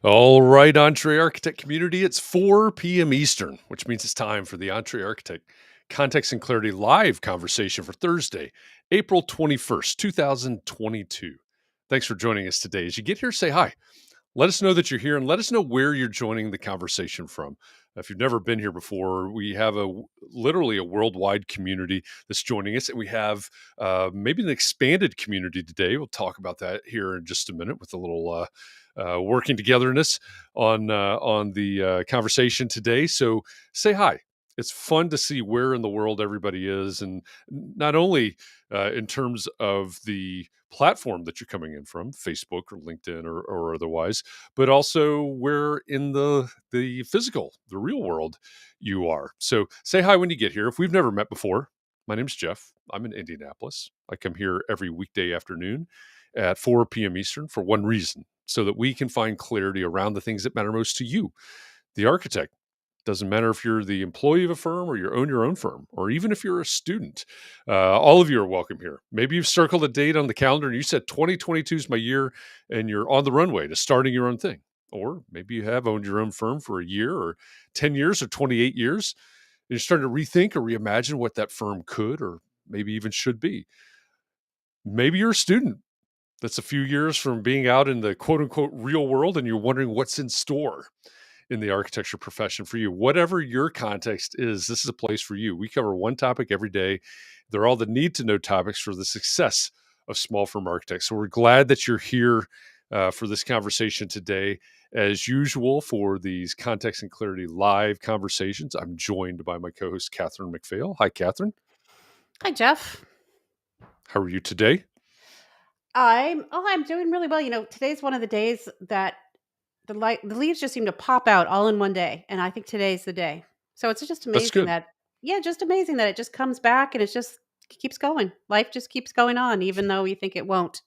All right, Entree Architect community, it's 4 p.m. Eastern, which means it's time for the Entree Architect Context and Clarity live conversation for Thursday, April 21st, 2022. Thanks for joining us today. As you get here, say hi. Let us know that you're here and let us know where you're joining the conversation from. If you've never been here before, we have literally a worldwide community that's joining us, and we have maybe an expanded community today. We'll talk about that here in just a minute with a little working togetherness on the conversation today. So say hi. It's fun to see where in the world everybody is, and not only in terms of the platform that you're coming in from, Facebook or LinkedIn or otherwise, but also where in the physical, the real world you are. So say hi when you get here. If we've never met before, my name's Jeff. I'm in Indianapolis. I come here every weekday afternoon at 4 p.m. Eastern for one reason, so that we can find clarity around the things that matter most to you, the architect. Doesn't matter if you're the employee of a firm or you own your own firm, or even if you're a student. All of you are welcome here. Maybe you've circled a date on the calendar and you said 2022 is my year and you're on the runway to starting your own thing. Or maybe you have owned your own firm for a year or 10 years or 28 years. And you're starting to rethink or reimagine what that firm could or maybe even should be. Maybe you're a student that's a few years from being out in the quote unquote real world and you're wondering what's in store in the architecture profession for you. Whatever your context is, this is a place for you. We cover one topic every day. They're all the need to know topics for the success of small firm architects. So we're glad that you're here for this conversation today. As usual, for these Context and Clarity live conversations, I'm joined by my co-host, Katharine MacPhail. Hi, Katharine. Hi, Jeff. How are you today? I'm doing really well. Today's one of the days that the leaves just seem to pop out all in one day, and I think today's the day. So it's just That's amazing good. that just amazing that it just comes back and it just keeps going. Life just keeps going on, even though you think it won't.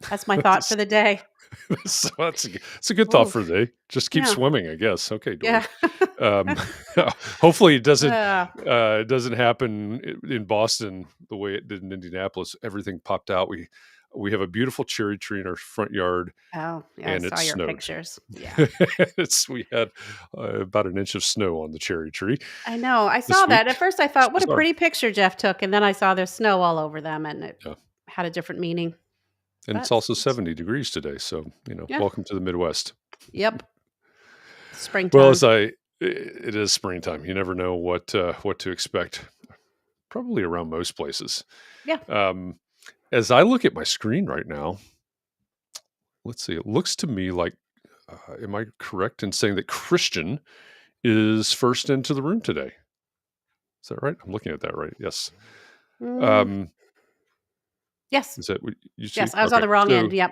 That's my thought for the day. So that's a good thought Ooh, for the day. Just keep yeah, swimming, I guess. Okay, Dory. yeah. Um, hopefully uh, it doesn't happen in Boston the way it did in Indianapolis. Everything popped out. We have a beautiful cherry tree in our front yard, oh, yeah, I and it saw your snowed. pictures. Yeah, We had about an inch of snow on the cherry tree I know. I this saw week. that. At first, I It's thought, what a bizarre. pretty picture Jeff took, and then I saw there's snow all over them, and it Yeah. had a different meaning. And it's But also 70 degrees today. So, yeah, welcome to the Midwest. yep. Well, Springtime. it is springtime. You never know what to expect. Probably around most places. Yeah. Um, as I look at my screen right now, let's see. It looks to me like, am I correct in saying that Christian is first into the room today? Is that right? I'm looking at that right. Yes. Mm, Um, yes. is that what you see? Yes, I was on Okay. the wrong So end. Yep.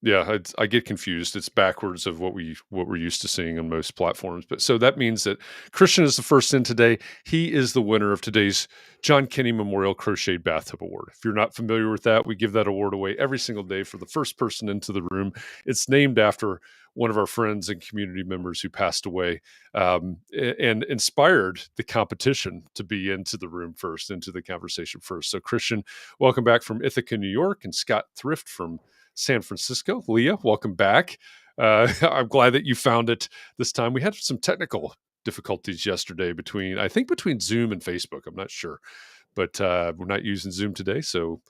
yeah, I get confused. It's backwards of what we're used to seeing on most platforms. But so that means that Christian is the first in today. He is the winner of today's John Kenny Memorial Crocheted Bathtub Award. If you're not familiar with that, we give that award away every single day for the first person into the room. It's named after one of our friends and community members who passed away, and inspired the competition to be into the room first, into the conversation first. So Christian, welcome back from Ithaca, New York, and Scott Thrift from San Francisco. Leah, welcome back. I'm glad that you found it this time. We had some technical difficulties yesterday between Zoom and Facebook. I'm not sure, but we're not using Zoom today, so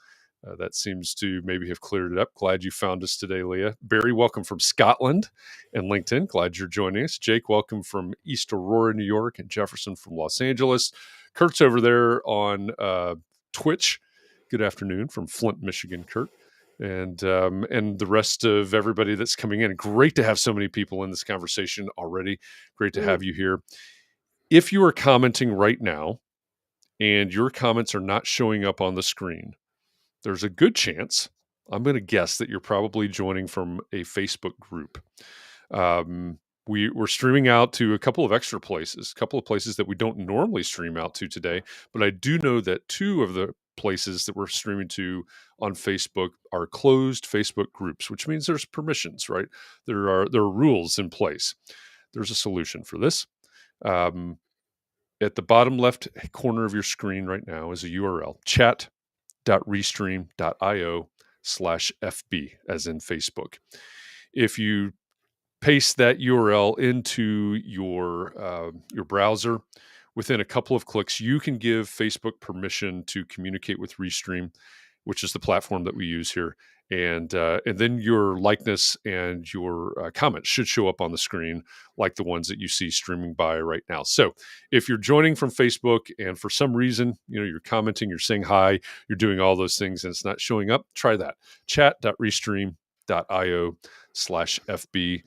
that seems to maybe have cleared it up. Glad you found us today, Leah. Barry, welcome from Scotland and LinkedIn. Glad you're joining us. Jake, welcome from East Aurora, New York, and Jefferson from Los Angeles. Kurt's over there on Twitch. Good afternoon from Flint, Michigan, Kurt, and the rest of everybody that's coming in. Great to have so many people in this conversation already. Great to have you here. If you are commenting right now and your comments are not showing up on the screen, there's a good chance, I'm going to guess, that you're probably joining from a Facebook group. We're streaming out to a couple of extra places, a couple of places that we don't normally stream out to today, but I do know that two of the places that we're streaming to on Facebook are closed Facebook groups, which means there's permissions, right? There are rules in place. There's a solution for this. At the bottom left corner of your screen right now is a URL, chat.restream.io/FB, as in Facebook. If you paste that URL into your browser. Within a couple of clicks, you can give Facebook permission to communicate with Restream, which is the platform that we use here. And then your likeness and your comments should show up on the screen like the ones that you see streaming by right now. So if you're joining from Facebook and for some reason, you're commenting, you're saying hi, you're doing all those things and it's not showing up, try that. chat.restream.io/FB.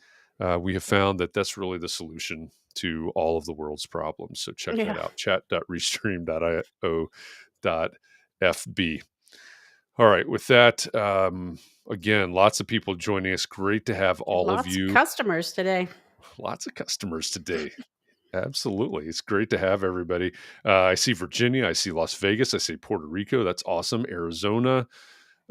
We have found that that's really the solution to all of the world's problems. So check that out, chat.restream.io.fb. All right. With that, again, lots of people joining us. Great to have all of you. Lots of customers today. Lots of customers today. Absolutely. It's great to have everybody. I see Virginia. I see Las Vegas. I see Puerto Rico. That's awesome. Arizona,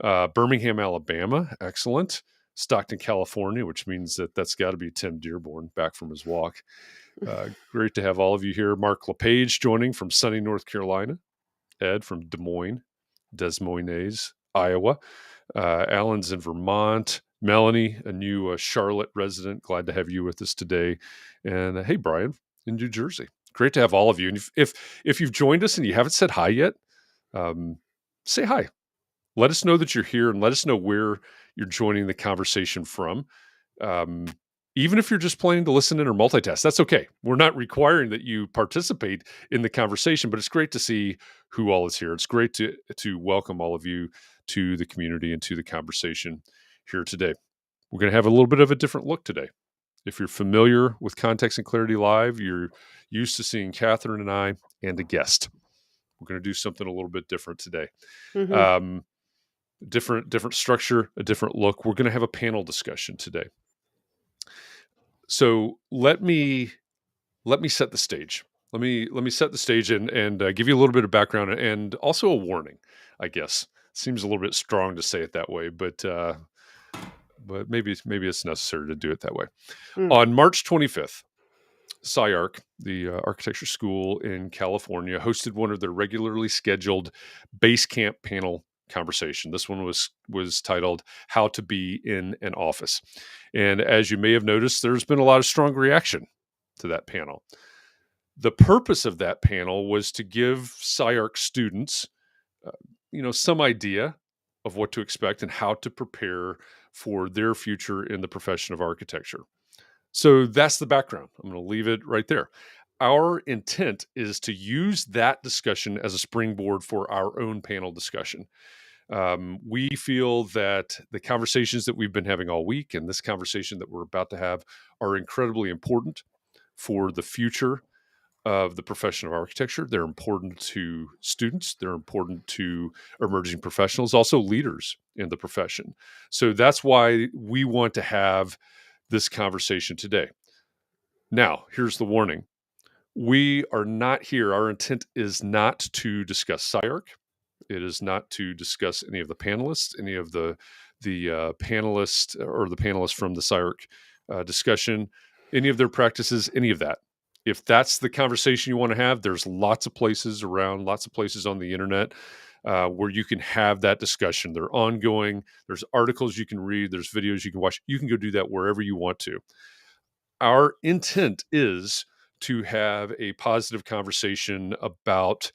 Birmingham, Alabama. Excellent. Stockton, California, which means that's got to be Tim Dearborn back from his walk. Great to have all of you here. Mark LePage joining from sunny North Carolina. Ed from Des Moines, Iowa. Alan's in Vermont. Melanie, a new Charlotte resident. Glad to have you with us today. And hey, Brian in New Jersey. Great to have all of you. And if you've joined us and you haven't said hi yet, say hi. Let us know that you're here and let us know where you're joining the conversation from. Even if you're just planning to listen in or multitask, that's okay. We're not requiring that you participate in the conversation, but it's great to see who all is here. It's great to welcome all of you to the community and to the conversation here today. We're going to have a little bit of a different look today. If you're familiar with Context and Clarity Live, you're used to seeing Katharine and I and a guest. We're going to do something a little bit different today. Mm-hmm. Different structure, a different look. We're going to have a panel discussion today. So let me set the stage. Let me set the stage and give you a little bit of background and also a warning. I guess seems a little bit strong to say it that way, but maybe it's necessary to do it that way. On March 25th, SCI-Arc, the architecture school in California, hosted one of their regularly scheduled base camp panel conversation. This one was titled "How to Be in an Office," and as you may have noticed, there's been a lot of strong reaction to that panel. The purpose of that panel was to give SCI-Arc students, some idea of what to expect and how to prepare for their future in the profession of architecture. So that's the background. I'm going to leave it right there. Our intent is to use that discussion as a springboard for our own panel discussion. We feel that the conversations that we've been having all week and this conversation that we're about to have are incredibly important for the future of the profession of architecture. They're important to students. They're important to emerging professionals, also leaders in the profession. So that's why we want to have this conversation today. Now, here's the warning. We are not here. Our intent is not to discuss SCI-Arc. It is not to discuss any of the panelists, any of the panelists or the panelists from the SCI-Arc discussion, any of their practices, any of that. If that's the conversation you want to have, there's lots of places around, lots of places on the internet where you can have that discussion. They're ongoing. There's articles you can read. There's videos you can watch. You can go do that wherever you want to. Our intent is to have a positive conversation about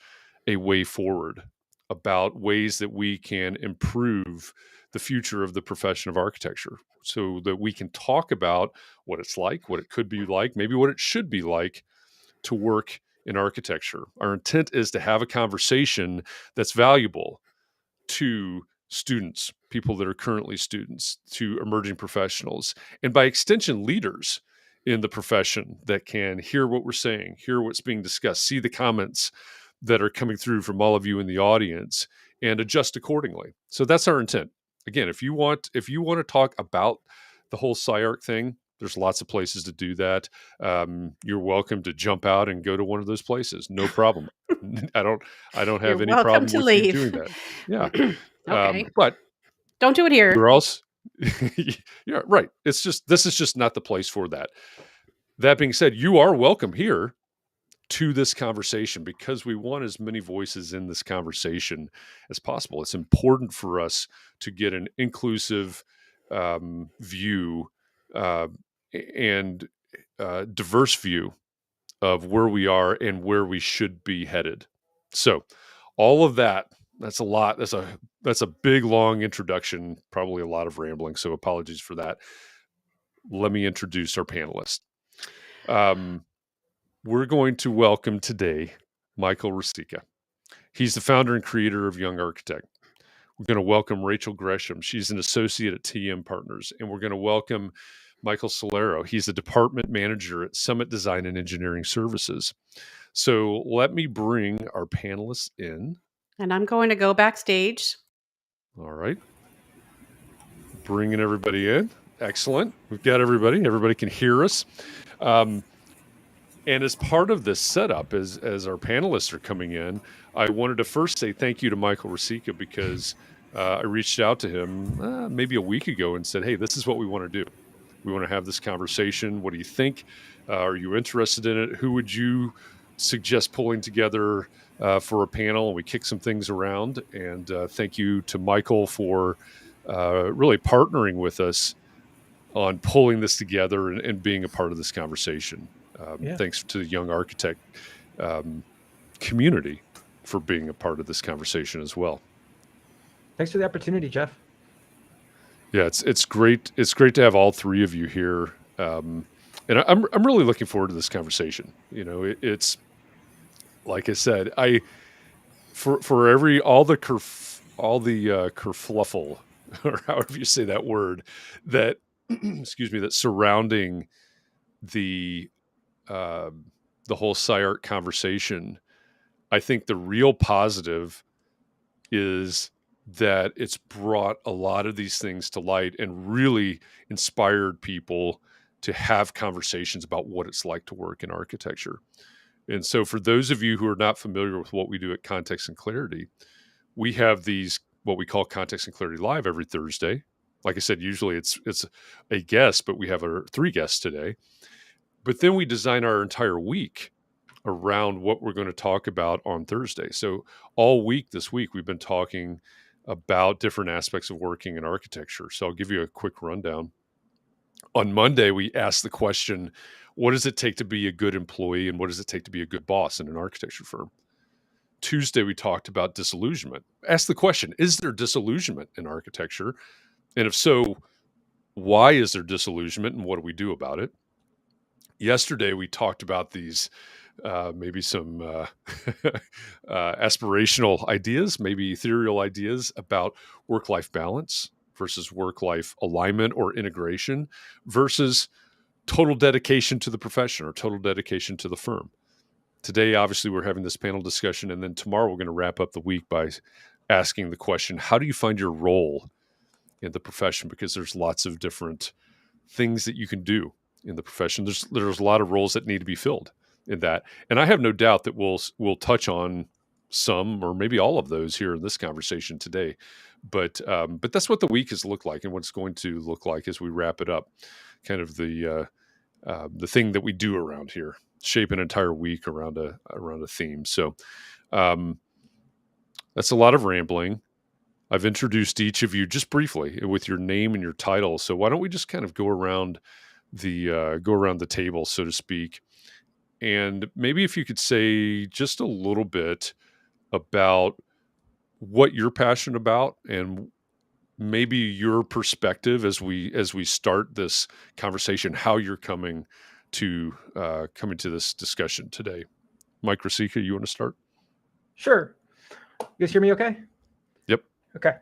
a way forward, about ways that we can improve the future of the profession of architecture so that we can talk about what it's like, what it could be like, maybe what it should be like to work in architecture. Our intent is to have a conversation that's valuable to students, people that are currently students, to emerging professionals, and by extension, leaders in the profession that can hear what we're saying, hear what's being discussed, see the comments that are coming through from all of you in the audience, and adjust accordingly. So that's our intent. Again, if you want to talk about the whole SCI-Arc thing, there's lots of places to do that. You're welcome to jump out and go to one of those places. No problem. I don't have any problem with you doing that. Yeah. Okay. But don't do it here. Or else, yeah, right. This is just not the place for that. That being said, you are welcome here to this conversation because we want as many voices in this conversation as possible. It's important for us to get an inclusive view and diverse view of where we are and where we should be headed. So all of that's a lot. That's a big, long introduction, probably a lot of rambling. So apologies for that. Let me introduce our panelists. We're going to welcome today Michael Riscica. He's the founder and creator of Young Architect. We're going to welcome Rachel Gresham. She's an associate at TMPartners. And we're going to welcome Michael Celauro. He's the department manager at Summit Design and Engineering Services. So let me bring our panelists in. And I'm going to go backstage. All right. Bringing everybody in. Excellent. We've got everybody. Everybody can hear us. And as part of this setup, as our panelists are coming in, I wanted to first say thank you to Michael Riscica, because I reached out to him maybe a week ago and said, hey, this is what we want to do. We want to have this conversation. What do you think? Are you interested in it? Who would you suggest pulling together for a panel? And we kick some things around. And thank you to Michael for really partnering with us on pulling this together and being a part of this conversation. Thanks to the Young Architect community for being a part of this conversation as well. Thanks for the opportunity, Jeff. Yeah, it's great. It's great to have all three of you here, and I'm really looking forward to this conversation. You know, it's like I said, for all the kerfluffle, or however you say that word, that excuse me, that's surrounding the whole SCI-Arc conversation. I think the real positive is that it's brought a lot of these things to light and really inspired people to have conversations about what it's like to work in architecture. And so for those of you who are not familiar with what we do at Context and Clarity, we have these, what we call Context and Clarity Live every Thursday. Like I said, usually it's a guest, but we have our 3 guests today. But then we design our entire week around what we're going to talk about on Thursday. So all week this week, we've been talking about different aspects of working in architecture. So I'll give you a quick rundown. On Monday, we asked the question, what does it take to be a good employee, and what does it take to be a good boss in an architecture firm? Tuesday, we talked about disillusionment. Ask the question, is there disillusionment in architecture? And if so, why is there disillusionment, and what do we do about it? Yesterday, we talked about these maybe some aspirational ideas, maybe ethereal ideas about work-life balance versus work-life alignment or integration versus total dedication to the profession or total dedication to the firm. Today, obviously, we're having this panel discussion, and then tomorrow we're going to wrap up the week by asking the question, how do you find your role in the profession? Because there's lots of different things that you can do in the profession. There's a lot of roles that need to be filled in that. And I have no doubt that we'll touch on some or maybe all of those here in this conversation today. But that's what the week has looked like and what it's going to look like as we wrap it up. Kind of the thing that we do around here, shape an entire week around a theme. So that's a lot of rambling. I've introduced each of you just briefly with your name and your title. So why don't we just kind of go around the table, so to speak. And maybe if you could say just a little bit about what you're passionate about and maybe your perspective as we start this conversation, how you're coming to this discussion today. Mike Riscica, you want to start? Sure. You guys hear me okay? Yep. Okay.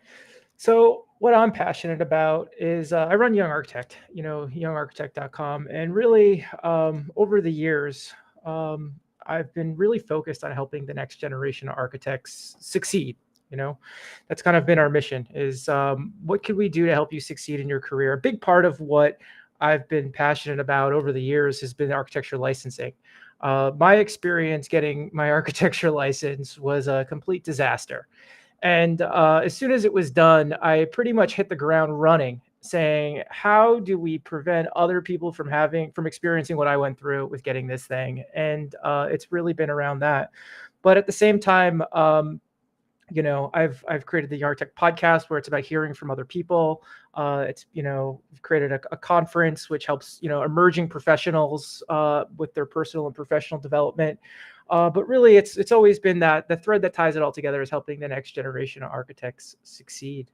So what I'm passionate about is I run Young Architect, youngarchitect.com. And really, over the years, I've been really focused on helping the next generation of architects succeed. That's kind of been our mission is what can we do to help you succeed in your career? A big part of what I've been passionate about over the years has been architecture licensing. My experience getting my architecture license was a complete disaster. And as soon as it was done, I pretty much hit the ground running, saying, how do we prevent other people from experiencing what I went through with getting this thing? And it's really been around that. But at the same time, I've created the Architect podcast where it's about hearing from other people. We've created a conference which helps, emerging professionals with their personal and professional development. But really, it's always been that the thread that ties it all together is helping the next generation of architects succeed.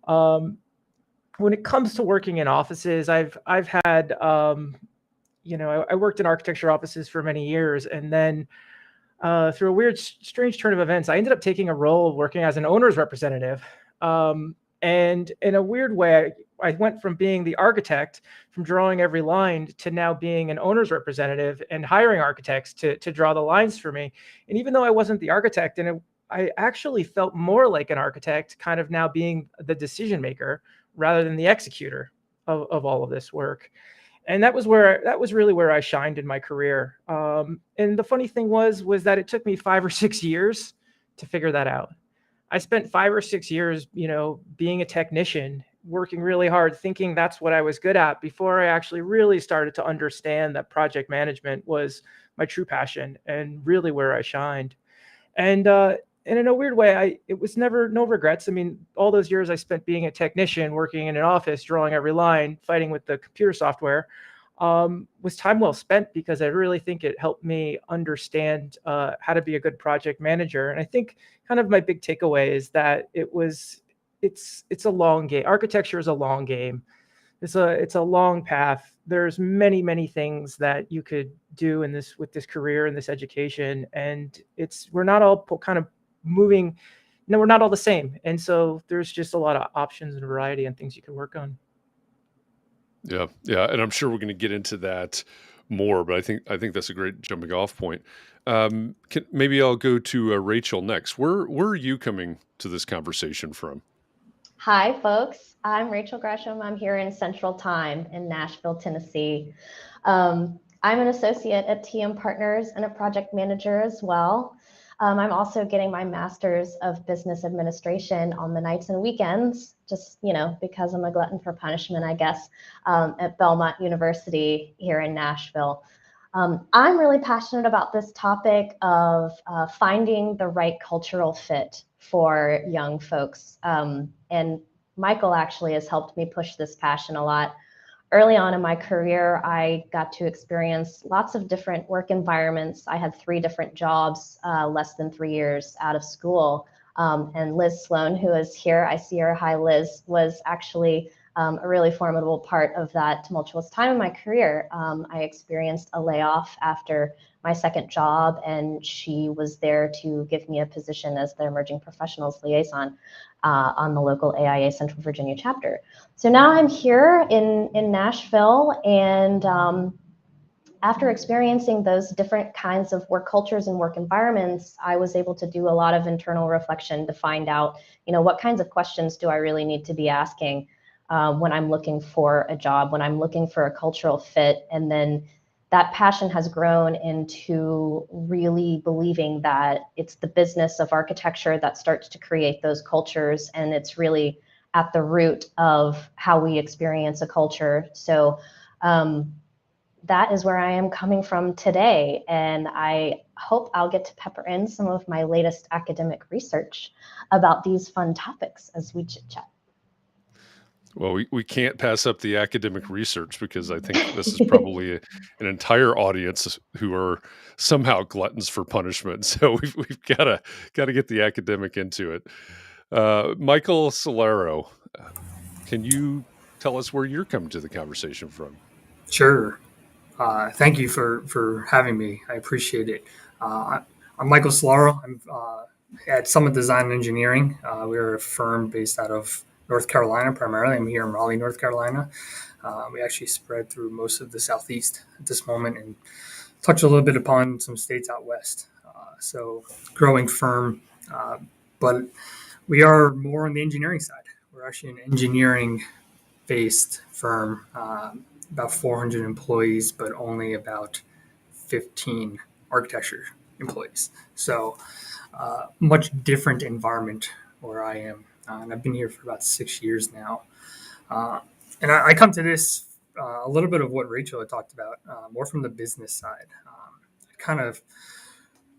When it comes to working in offices, I've had, I worked in architecture offices for many years, and then through a weird, strange turn of events, I ended up taking a role working as an owner's representative. And in a weird way, I went from being the architect, from drawing every line, to now being an owner's representative and hiring architects to draw the lines for me. And even though I wasn't the architect, I actually felt more like an architect, kind of now being the decision maker rather than the executor of all of this work. And that was really where I shined in my career. And the funny thing was that it took me 5 or 6 years to figure that out. I spent 5 or 6 years, being a technician, working really hard, thinking that's what I was good at, before I actually really started to understand that project management was my true passion and really where I shined. And in a weird way, it was never no regrets. I mean, all those years I spent being a technician, working in an office, drawing every line, fighting with the computer software, was time well spent, because I really think it helped me understand how to be a good project manager. And I think kind of my big takeaway is that it's a long game. Architecture is a long game. It's a long path. There's many things that you could do with this career and this education, and we're not all kind of moving. No, we're not all the same, and so there's just a lot of options and variety and things you can work on. Yeah, and I'm sure we're going to get into that more, but I think that's a great jumping off point. Maybe I'll go to Rachel next. Where are you coming to this conversation from? Hi, folks. I'm Rachel Gresham. I'm here in Central Time in Nashville, Tennessee. I'm an associate at TMPartners and a project manager as well. I'm also getting my master's of business administration on the nights and weekends, just, because I'm a glutton for punishment, I guess, at Belmont University here in Nashville. I'm really passionate about this topic of finding the right cultural fit for young folks. And Michael actually has helped me push this passion a lot. Early on in my career, I got to experience lots of different work environments. I had 3 different jobs less than 3 years out of school. And Liz Sloan, who is here, I see her, hi Liz, was actually a really formidable part of that tumultuous time in my career. I experienced a layoff after my second job, and she was there to give me a position as the Emerging Professionals Liaison on the local AIA Central Virginia chapter. So now I'm here in Nashville, and after experiencing those different kinds of work cultures and work environments, I was able to do a lot of internal reflection to find out, what kinds of questions do I really need to be asking when I'm looking for a job, when I'm looking for a cultural fit. And then that passion has grown into really believing that it's the business of architecture that starts to create those cultures, and it's really at the root of how we experience a culture. So that is where I am coming from today, and I hope I'll get to pepper in some of my latest academic research about these fun topics as we chit-chat. Well, we can't pass up the academic research, because I think this is probably an entire audience who are somehow gluttons for punishment. So we've got to get the academic into it. Michael Celauro, can you tell us where you're coming to the conversation from? Sure. Thank you for having me. I appreciate it. I'm Michael Celauro. I'm at Summit Design and Engineering. We're a firm based out of North Carolina primarily. I'm here in Raleigh, North Carolina. We actually spread through most of the Southeast at this moment and touch a little bit upon some states out west. So growing firm, but we are more on the engineering side. We're actually an engineering-based firm, about 400 employees, but only about 15 architecture employees. So much different environment where I am. And I've been here for about 6 years now. And I come to this a little bit of what Rachel had talked about, more from the business side. I kind of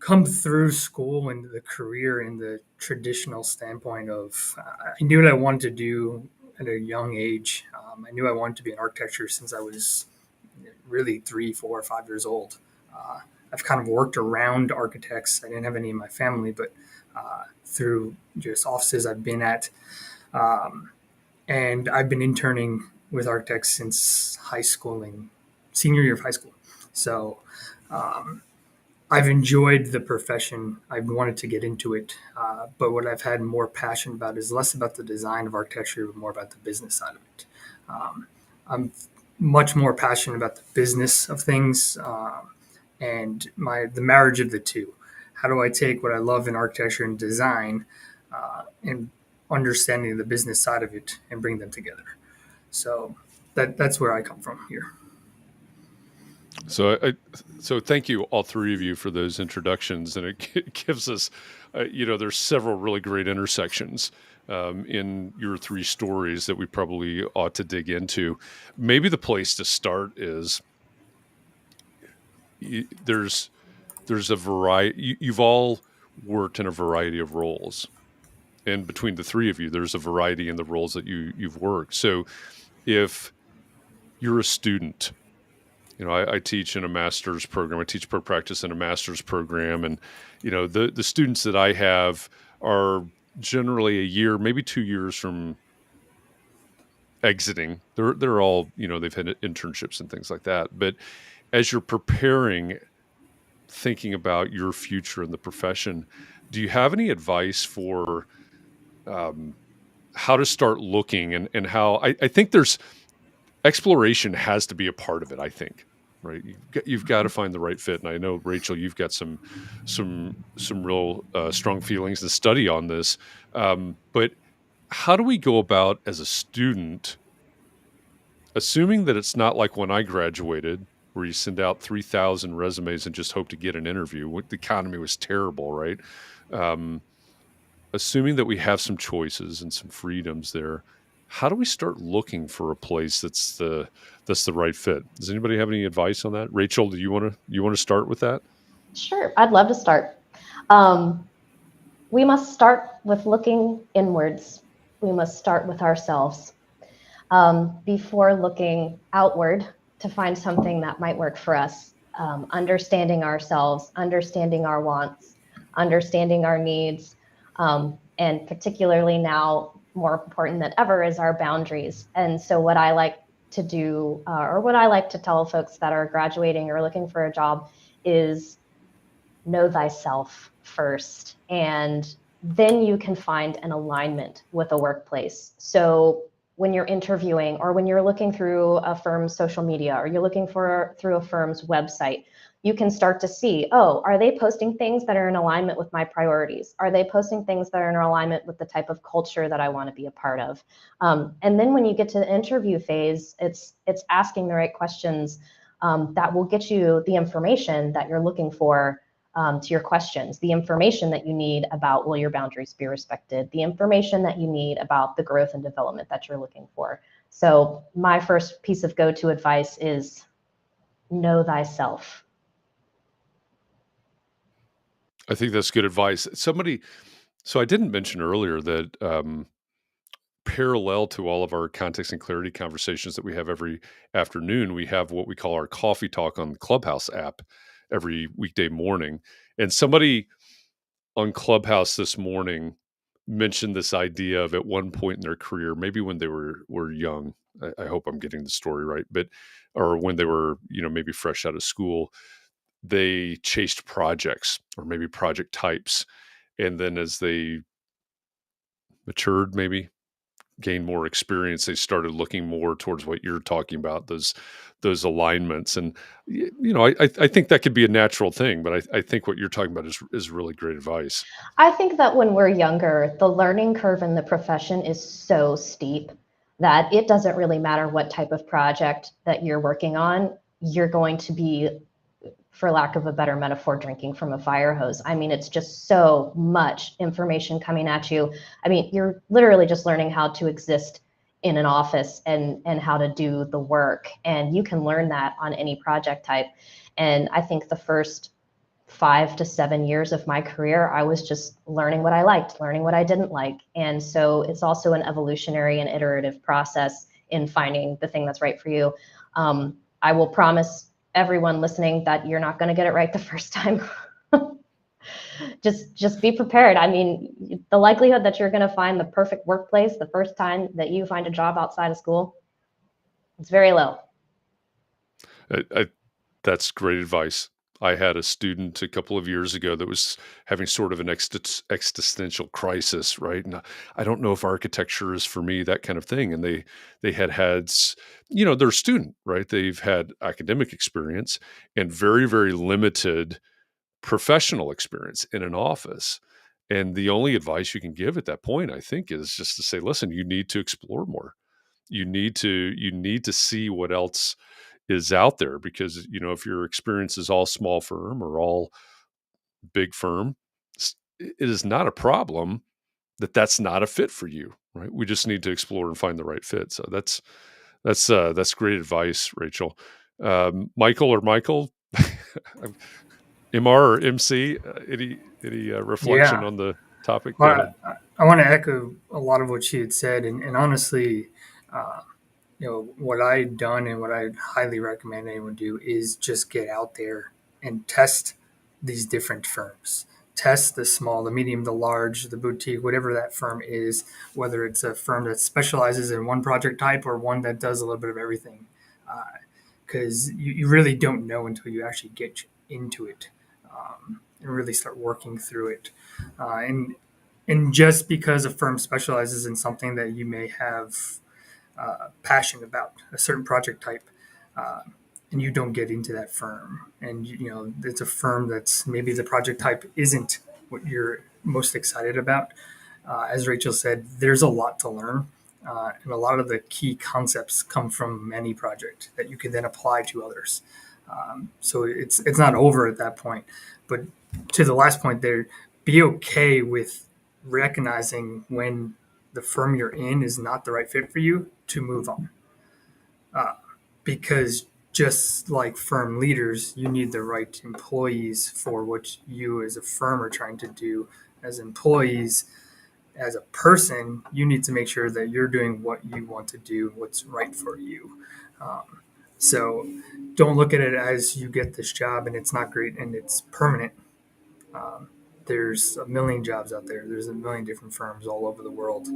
come through school and the career in the traditional standpoint of I knew what I wanted to do at a young age. I knew I wanted to be in architecture since I was really 3, 4, 5 years old. I've kind of worked around architects. I didn't have any in my family, but through just offices I've been at, and I've been interning with architects since high school and senior year of high school. So I've enjoyed the profession. I've wanted to get into it, but what I've had more passion about is less about the design of architecture, but more about the business side of it. I'm much more passionate about the business of things and the marriage of the two. How do I take what I love in architecture and design and understanding the business side of it and bring them together? So that's where I come from here. So thank you, all three of you, for those introductions, and it gives us, there's several really great intersections in your three stories that we probably ought to dig into. Maybe the place to start is there's a variety. You've all worked in a variety of roles, and between the three of you, there's a variety in the roles that you've worked. So if you're a student, I teach in a master's program. I teach pro practice in a master's program. And, the students that I have are generally a year, maybe 2 years from exiting. They're all, they've had internships and things like that. But as you're preparing, thinking about your future in the profession, do you have any advice for how to start looking and how I think there's exploration has to be a part of it, I think. Right, you've got to find the right fit, and I know, Rachel, you've got some real strong feelings and study on this. But how do we go about as a student, assuming that it's not like when I graduated, where you send out 3,000 resumes and just hope to get an interview? The economy was terrible, right? Assuming that we have some choices and some freedoms there, how do we start looking for a place that's the right fit? Does anybody have any advice on that? Rachel, do you want to start with that? Sure, I'd love to start. We must start with looking inwards. We must start with ourselves before looking outward to find something that might work for us. Understanding ourselves, understanding our wants, understanding our needs, and particularly now, more important than ever, is our boundaries. And so what I like to do, or what I like to tell folks that are graduating or looking for a job, is know thyself first, and then you can find an alignment with a workplace. So when you're interviewing, or when you're looking through a firm's social media, or you're looking through a firm's website, you can start to see, oh, are they posting things that are in alignment with my priorities? Are they posting things that are in alignment with the type of culture that I want to be a part of? And then when you get to the interview phase, it's asking the right questions that will get you the information that you're looking for to your questions, the information that you need about, will your boundaries be respected, the information that you need about the growth and development that you're looking for. So my first piece of go-to advice is know thyself. I think that's good advice. So I didn't mention earlier that parallel to all of our context and clarity conversations that we have every afternoon, we have what we call our coffee talk on the Clubhouse app every weekday morning. And somebody on Clubhouse this morning mentioned this idea of, at one point in their career, maybe when they were young, I hope I'm getting the story right, or when they were, maybe fresh out of school, they chased projects or maybe project types. And then as they matured, maybe gained more experience, they started looking more towards what you're talking about, those alignments. And, I think that could be a natural thing, but I think what you're talking about is really great advice. I think that when we're younger, the learning curve in the profession is so steep that it doesn't really matter what type of project that you're working on. You're going to be, for lack of a better metaphor, drinking from a fire hose. I mean, it's just so much information coming at you. I mean, you're literally just learning how to exist in an office and how to do the work. And you can learn that on any project type. And I think the first 5 to 7 years of my career, I was just learning what I liked, learning what I didn't like. And so it's also an evolutionary and iterative process in finding the thing that's right for you. I will promise everyone listening that you're not going to get it right the first time. Just be prepared. I mean, the likelihood that you're going to find the perfect workplace the first time that you find a job outside of school, it's very low. That's great advice. I had a student a couple of years ago that was having sort of an existential crisis, right? And I don't know if architecture is for me, that kind of thing. And they had, they're a student, right? They've had academic experience and very, very limited professional experience in an office. And the only advice you can give at that point, I think, is just to say, listen, you need to explore more. You need to see what else is out there, because if your experience is all small firm or all big firm, it is not a problem that's not a fit for you, right? We just need to explore and find the right fit. So that's great advice, Rachel. Michael, MR or MC, any reflection on the topic? Well, I want to echo a lot of what she had said, and honestly, what I've done and what I highly recommend anyone do is just get out there and test these different firms. Test the small, the medium, the large, the boutique, whatever that firm is, whether it's a firm that specializes in one project type or one that does a little bit of everything. Because you really don't know until you actually get into it and really start working through it. And just because a firm specializes in something that you may have passion about, a certain project type, and you don't get into that firm, and it's a firm that's maybe the project type isn't what you're most excited about. As Rachel said, there's a lot to learn, and a lot of the key concepts come from any project that you can then apply to others. So it's not over at that point. But to the last point there, be okay with recognizing when the firm you're in is not the right fit for you, to move on. Because just like firm leaders, you need the right employees for what you as a firm are trying to do. As employees, as a person, you need to make sure that you're doing what you want to do, what's right for you. So don't look at it as you get this job and it's not great and it's permanent. There's a million jobs out there. There's a million different firms all over the world.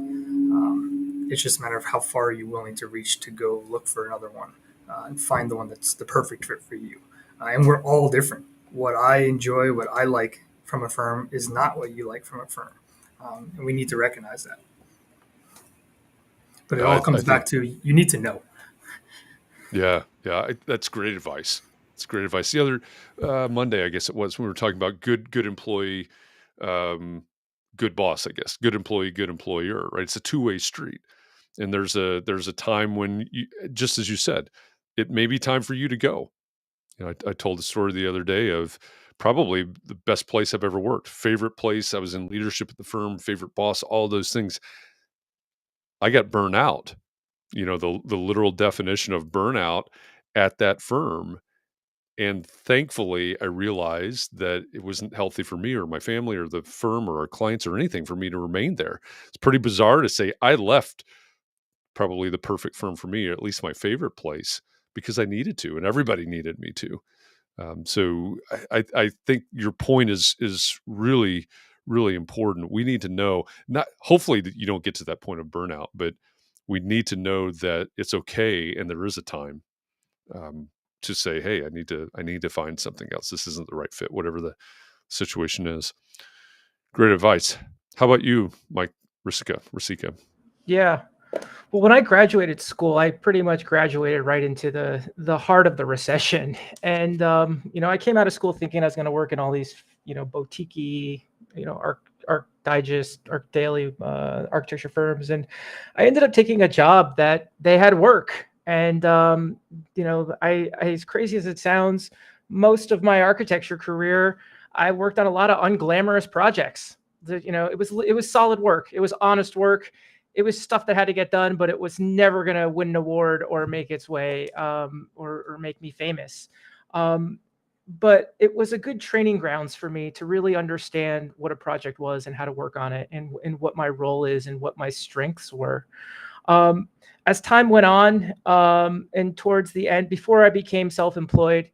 It's just a matter of how far are you willing to reach to go look for another one and find the one that's the perfect fit for you. And we're all different. What I enjoy, what I like from a firm is not what you like from a firm. And we need to recognize that. But it all comes back to you need to know. Yeah, that's great advice. It's great advice. The other Monday, I guess it was, when we were talking about good employee, good boss, I guess, good employee, good employer, right? It's a two-way street. And there's a time when, just as you said, it may be time for you to go. I told the story the other day of probably the best place I've ever worked, favorite place. I was in leadership at the firm, favorite boss, all those things. I got burnt out, the literal definition of burnout at that firm. And thankfully, I realized that it wasn't healthy for me or my family or the firm or our clients or anything for me to remain there. It's pretty bizarre to say I left probably the perfect firm for me, or at least my favorite place, because I needed to, and everybody needed me to. So I think your point is really, really important. We need to know, not hopefully that you don't get to that point of burnout, but we need to know that it's okay, and there is a time to say, hey, I need to find something else. This isn't the right fit, whatever the situation is. Great advice. How about you, Mike Riscica? Yeah. Well, when I graduated school, I pretty much graduated right into the heart of the recession. And, I came out of school thinking I was going to work in all these, boutique-y, Arc Digest, Arc Daily, architecture firms. And I ended up taking a job that they had work. And, I as crazy as it sounds, most of my architecture career, I worked on a lot of unglamorous projects. It was solid work. It was honest work. It was stuff that had to get done, but it was never going to win an award or make its way or make me famous. but it was a good training grounds for me to really understand what a project was and how to work on it, and what my role is and what my strengths were. As time went on, and towards the end, before I became self-employed,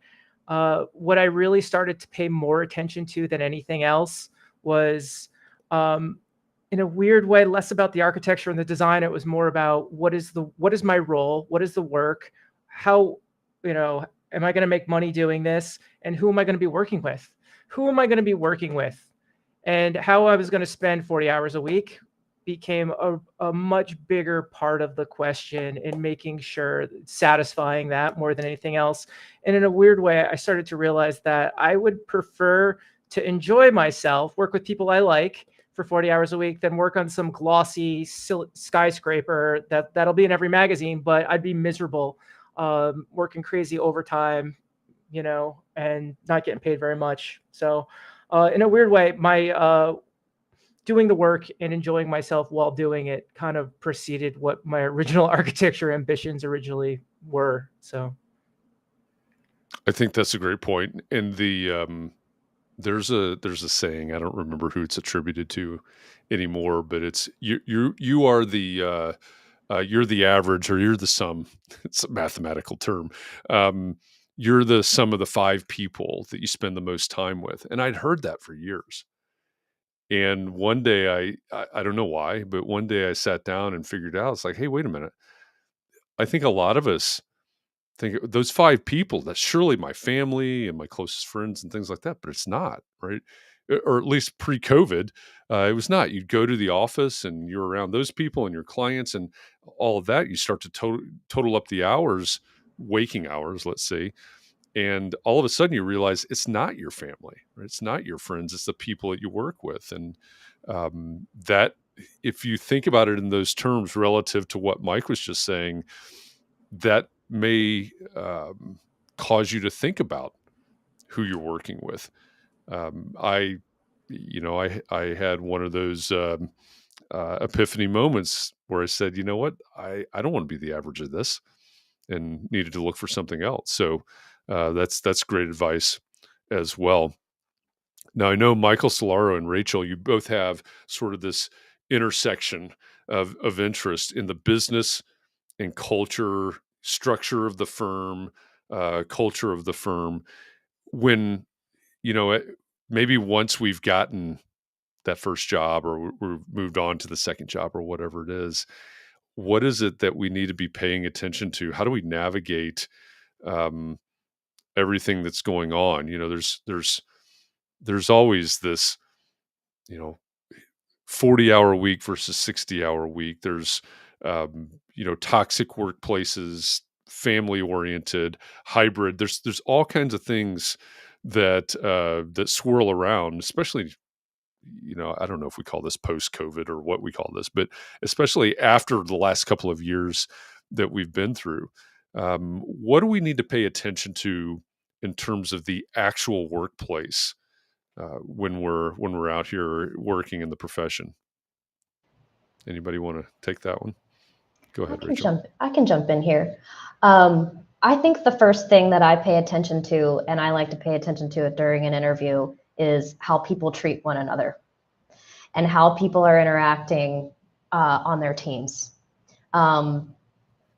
what I really started to pay more attention to than anything else was, in a weird way, less about the architecture and the design. It was more about what is my role? What is the work? How, am I going to make money doing this? And who am I going to be working with? Who am I going to be working with? And how I was going to spend 40 hours a week became a much bigger part of the question, in making sure satisfying that more than anything else. And in a weird way, I started to realize that I would prefer to enjoy myself, work with people I like for 40 hours a week, than work on some glossy skyscraper that'll be in every magazine, but I'd be miserable, working crazy overtime, and not getting paid very much. So in a weird way, my doing the work and enjoying myself while doing it kind of preceded what my original architecture ambitions originally were. So I think that's a great point. And there's a saying, I don't remember who it's attributed to anymore, but it's you are the you're the average, or you're the sum. It's a mathematical term. You're the sum of the 5 people that you spend the most time with. And I'd heard that for years. And one day I don't know why, but one day I sat down and figured out, it's like, hey, wait a minute. I think a lot of us think those 5 people, that's surely my family and my closest friends and things like that, but it's not, right? Or at least pre-COVID, it was not. You'd go to the office and you're around those people and your clients and all of that. You start to total up the hours, waking hours, let's say, and all of a sudden you realize it's not your family, right? It's not your friends. It's the people that you work with. And that, if you think about it in those terms relative to what Mike was just saying, that may cause you to think about who you're working with. I had one of those epiphany moments where I said, you know what, I don't want to be the average of this, and needed to look for something else. So that's great advice as well. Now, I know Michael Celauro and Rachel, you both have sort of this intersection of interest in the business and culture structure of the firm, culture of the firm. When, maybe once we've gotten that first job, or we've moved on to the second job, or whatever it is, what is it that we need to be paying attention to? How do we navigate everything that's going on? There's always this, 40-hour week versus 60-hour week. There's, toxic workplaces, family oriented, hybrid. There's all kinds of things that swirl around, especially, I don't know if we call this post-COVID or what we call this, but especially after the last couple of years that we've been through. What do we need to pay attention to in terms of the actual workplace when we're out here working in the profession? Anybody want to take that one? Go ahead, Rachel. I can jump in here. I think the first thing that I pay attention to, and I like to pay attention to it during an interview, is how people treat one another and how people are interacting on their teams.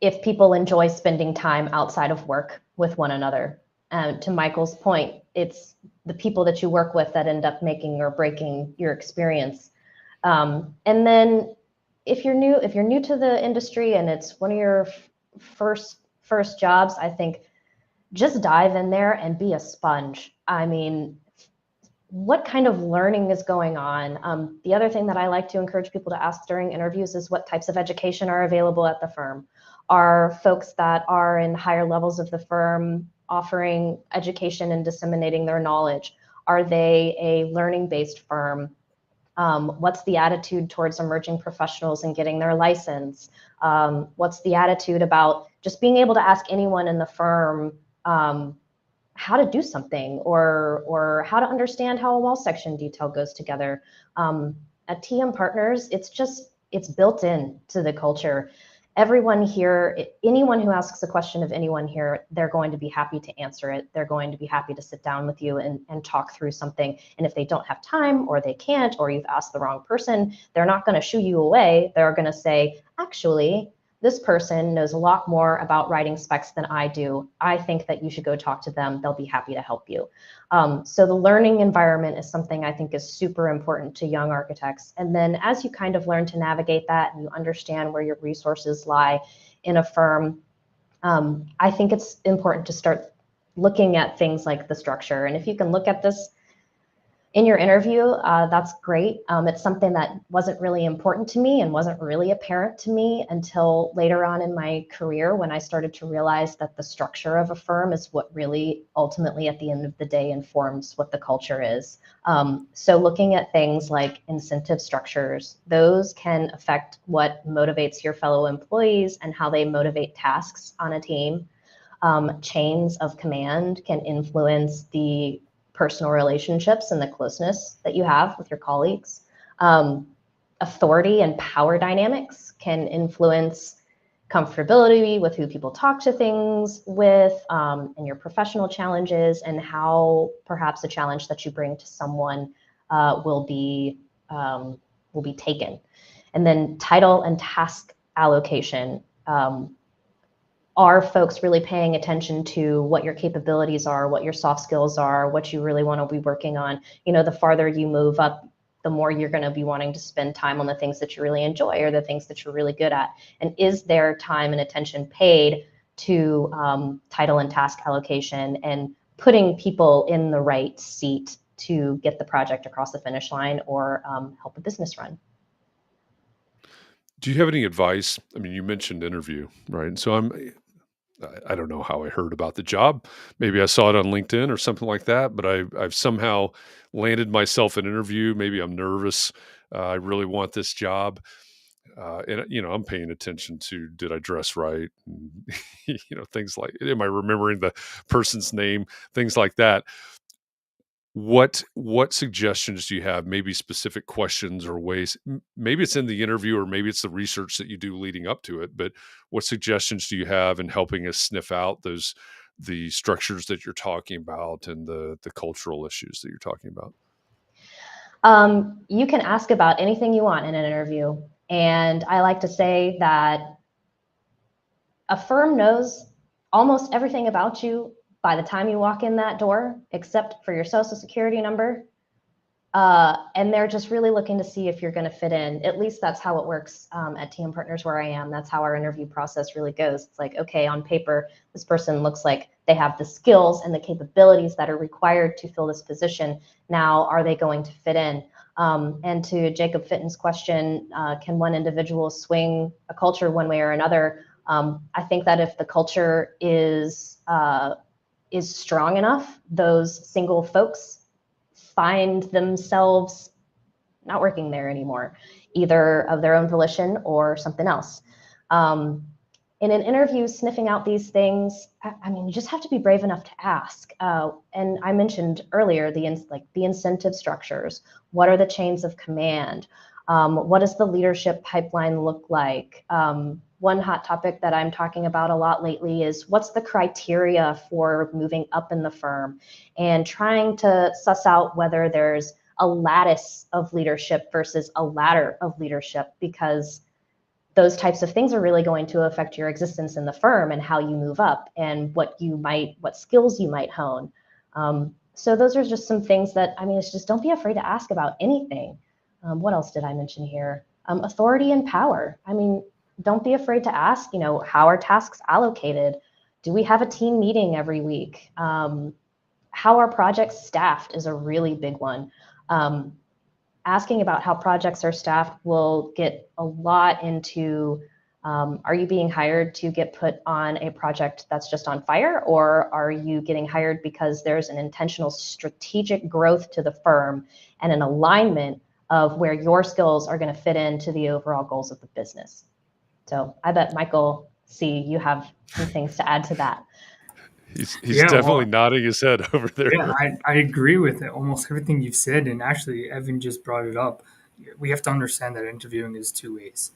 If people enjoy spending time outside of work with one another. To Michael's point, it's the people that you work with that end up making or breaking your experience. And then if you're new to the industry and it's one of your first jobs, I think just dive in there and be a sponge. I mean, what kind of learning is going on? The other thing that I like to encourage people to ask during interviews is what types of education are available at the firm. Are folks that are in higher levels of the firm offering education and disseminating their knowledge? Are they a learning-based firm? What's the attitude towards emerging professionals and getting their license? What's the attitude about just being able to ask anyone in the firm how to do something, or how to understand how a wall section detail goes together? At TMPartners, it's built in to the culture. everyone here, anyone who asks a question of anyone here, they're going to be happy to answer it. They're going to be happy to sit down with you and talk through something. And if they don't have time, or they can't, or you've asked the wrong person, they're not going to shoo you away. They're going to say, actually, this person knows a lot more about writing specs than I do. I think that you should go talk to them. They'll be happy to help you. So the learning environment is something I think is super important to young architects. And then as you kind of learn to navigate that and you understand where your resources lie in a firm, I think it's important to start looking at things like the structure. And if you can look at this in your interview, that's great. It's something that wasn't really important to me and wasn't really apparent to me until later on in my career, when I started to realize that the structure of a firm is what really ultimately at the end of the day informs what the culture is. So looking at things like incentive structures, those can affect what motivates your fellow employees and how they motivate tasks on a team. Chains of command can influence the personal relationships and the closeness that you have with your colleagues. Authority and power dynamics can influence comfortability with who people talk to things with, and your professional challenges, and how perhaps a challenge that you bring to someone will be taken. And then title and task allocation. Are folks really paying attention to what your capabilities are, what your soft skills are, what you really want to be working on? You know, the farther you move up, the more you're going to be wanting to spend time on the things that you really enjoy or the things that you're really good at. And is there time and attention paid to title and task allocation and putting people in the right seat to get the project across the finish line or help a business run? Do you have any advice? I mean, you mentioned interview, right? So I don't know how I heard about the job. Maybe I saw it on LinkedIn or something like that, but I've somehow landed myself an interview. Maybe I'm nervous. I really want this job. And I'm paying attention to, did I dress right? And, things like, am I remembering the person's name? Things like that. What suggestions do you have? Maybe specific questions or ways. Maybe it's in the interview, or maybe it's the research that you do leading up to it. But what suggestions do you have in helping us sniff out the structures that you're talking about and the cultural issues that you're talking about? You can ask about anything you want in an interview, and I like to say that a firm knows almost everything about you by the time you walk in that door, except for your social security number. And they're just really looking to see if you're going to fit in. At least that's how it works at TMPartners where I am. That's how our interview process really goes. It's like, okay, on paper, this person looks like they have the skills and the capabilities that are required to fill this position. Now, are they going to fit in? And to Jacob Fitton's question, can one individual swing a culture one way or another? I think that if the culture is strong enough, those single folks find themselves not working there anymore, either of their own volition or something else. In an interview, sniffing out these things, I mean, you just have to be brave enough to ask. And I mentioned earlier the incentive structures. What are the chains of command? What does the leadership pipeline look like? One hot topic that I'm talking about a lot lately is what's the criteria for moving up in the firm, and trying to suss out whether there's a lattice of leadership versus a ladder of leadership, because those types of things are really going to affect your existence in the firm and how you move up and what skills you might hone. So those are just some things that, I mean, it's just don't be afraid to ask about anything. What else did I mention here? Authority and power. I mean, don't be afraid to ask, how are tasks allocated? Do we have a team meeting every week? How are projects staffed is a really big one. Asking about how projects are staffed will get a lot into, are you being hired to get put on a project that's just on fire, or are you getting hired because there's an intentional strategic growth to the firm and an alignment of where your skills are going to fit into the overall goals of the business? So I bet Michael C., you have some things to add to that. He's definitely nodding his head over there. Yeah, I agree with it, almost everything you've said. And actually, Evan just brought it up. We have to understand that interviewing is two ways.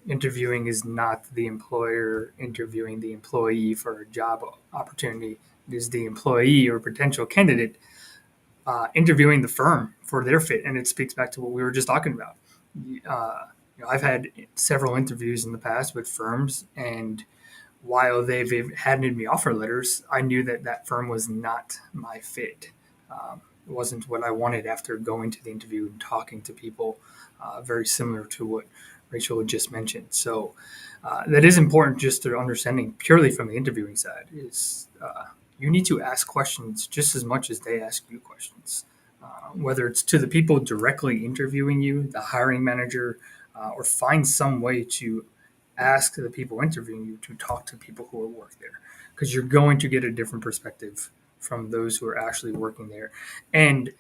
interviewing is not the employer interviewing the employee for a job opportunity. It is the employee or potential candidate interviewing the firm for their fit, and it speaks back to what we were just talking about. I've had several interviews in the past with firms, and while they've handed me offer letters, I knew that that firm was not my fit. It wasn't what I wanted after going to the interview and talking to people, very similar to what Rachel had just mentioned. So that is important, just to understanding purely from the interviewing side is you need to ask questions just as much as they ask you questions, whether it's to the people directly interviewing you, the hiring manager, or find some way to ask the people interviewing you to talk to people who work there, because you're going to get a different perspective from those who are actually working there. And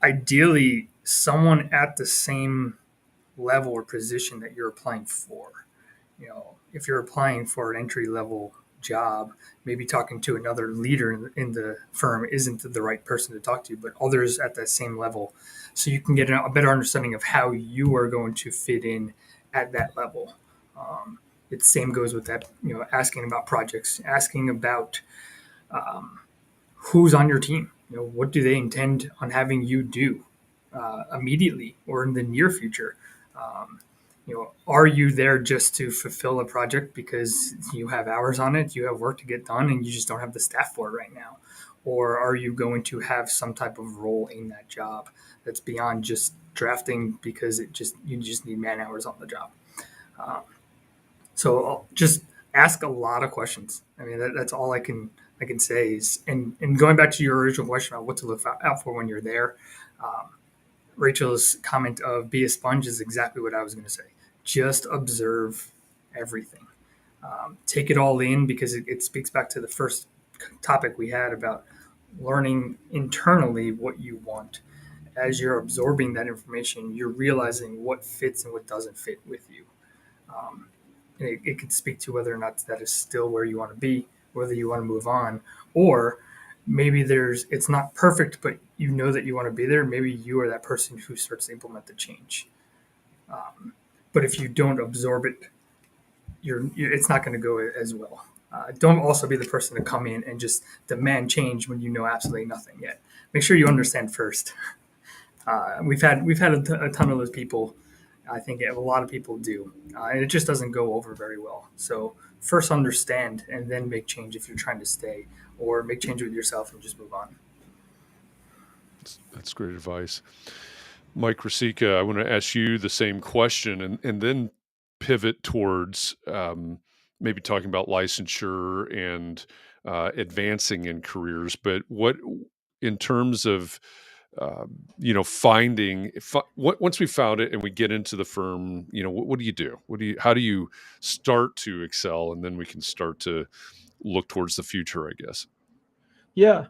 ideally, someone at the same level or position that you're applying for. If you're applying for an entry level job, maybe talking to another leader in the firm isn't the right person to talk to, but others at that same level, so you can get a better understanding of how you are going to fit in at that level. It same goes with that, asking about projects, asking about who's on your team. What do they intend on having you do immediately or in the near future? Are you there just to fulfill a project because you have hours on it, you have work to get done, and you just don't have the staff for it right now? Or are you going to have some type of role in that job that's beyond just drafting because you just need man hours on the job? So just ask a lot of questions. I mean, that's all I can say is, and going back to your original question about what to look out for when you're there, Rachel's comment of be a sponge is exactly what I was going to say. Just observe everything. Take it all in, because it speaks back to the first topic we had about learning internally what you want. As you're absorbing that information, you're realizing what fits and what doesn't fit with you. And it could speak to whether or not that is still where you want to be, whether you want to move on, or maybe it's not perfect, but you know that you want to be there. Maybe you are that person who starts to implement the change. But if you don't absorb it, it's not going to go as well. Don't also be the person to come in and just demand change when you know absolutely nothing yet. Make sure you understand first. We've had a ton of those people. I think a lot of people do, and it just doesn't go over very well. So first understand, and then make change if you're trying to stay, or make change with yourself and just move on. That's great advice. Mike Riscica, I want to ask you the same question, and then pivot towards maybe talking about licensure and advancing in careers. But what, in terms of finding once we found it and we get into the firm, what do you do? How do you start to excel, and then we can start to look towards the future, I guess. Yeah.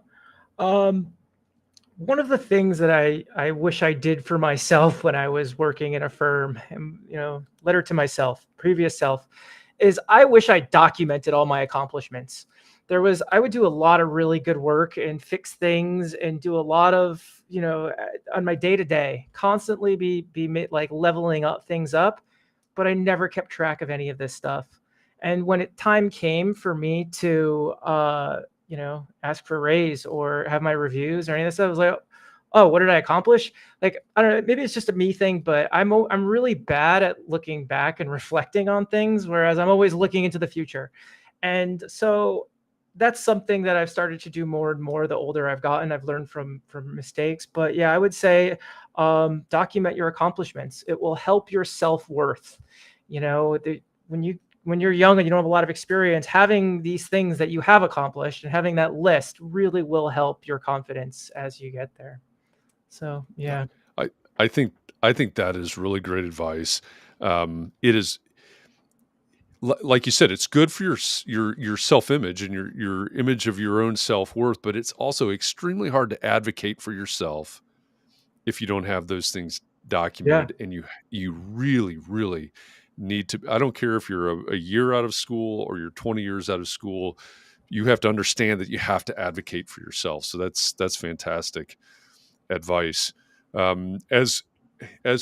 One of the things that I wish I did for myself when I was working in a firm, and letter to myself, previous self, is I wish I documented all my accomplishments. I would do a lot of really good work and fix things and do a lot of, on my day-to-day, constantly be like leveling up things up, but I never kept track of any of this stuff. And when time came for me to, ask for a raise or have my reviews or any of this stuff, I was like, oh, what did I accomplish? Like, I don't know, maybe it's just a me thing, but I'm really bad at looking back and reflecting on things, whereas I'm always looking into the future. And so that's something that I've started to do more and more the older I've gotten. I've learned from mistakes. But yeah, I would say document your accomplishments. It will help your self-worth. When you're young and you don't have a lot of experience, having these things that you have accomplished and having that list really will help your confidence as you get there. So, yeah. I think that is really great advice. It is, like you said, it's good for your self-image and your image of your own self-worth, but it's also extremely hard to advocate for yourself if you don't have those things documented. Yeah. And you really, really need to. I don't care if you're a year out of school or you're 20 years out of school, you have to understand that you have to advocate for yourself. So that's fantastic advice. As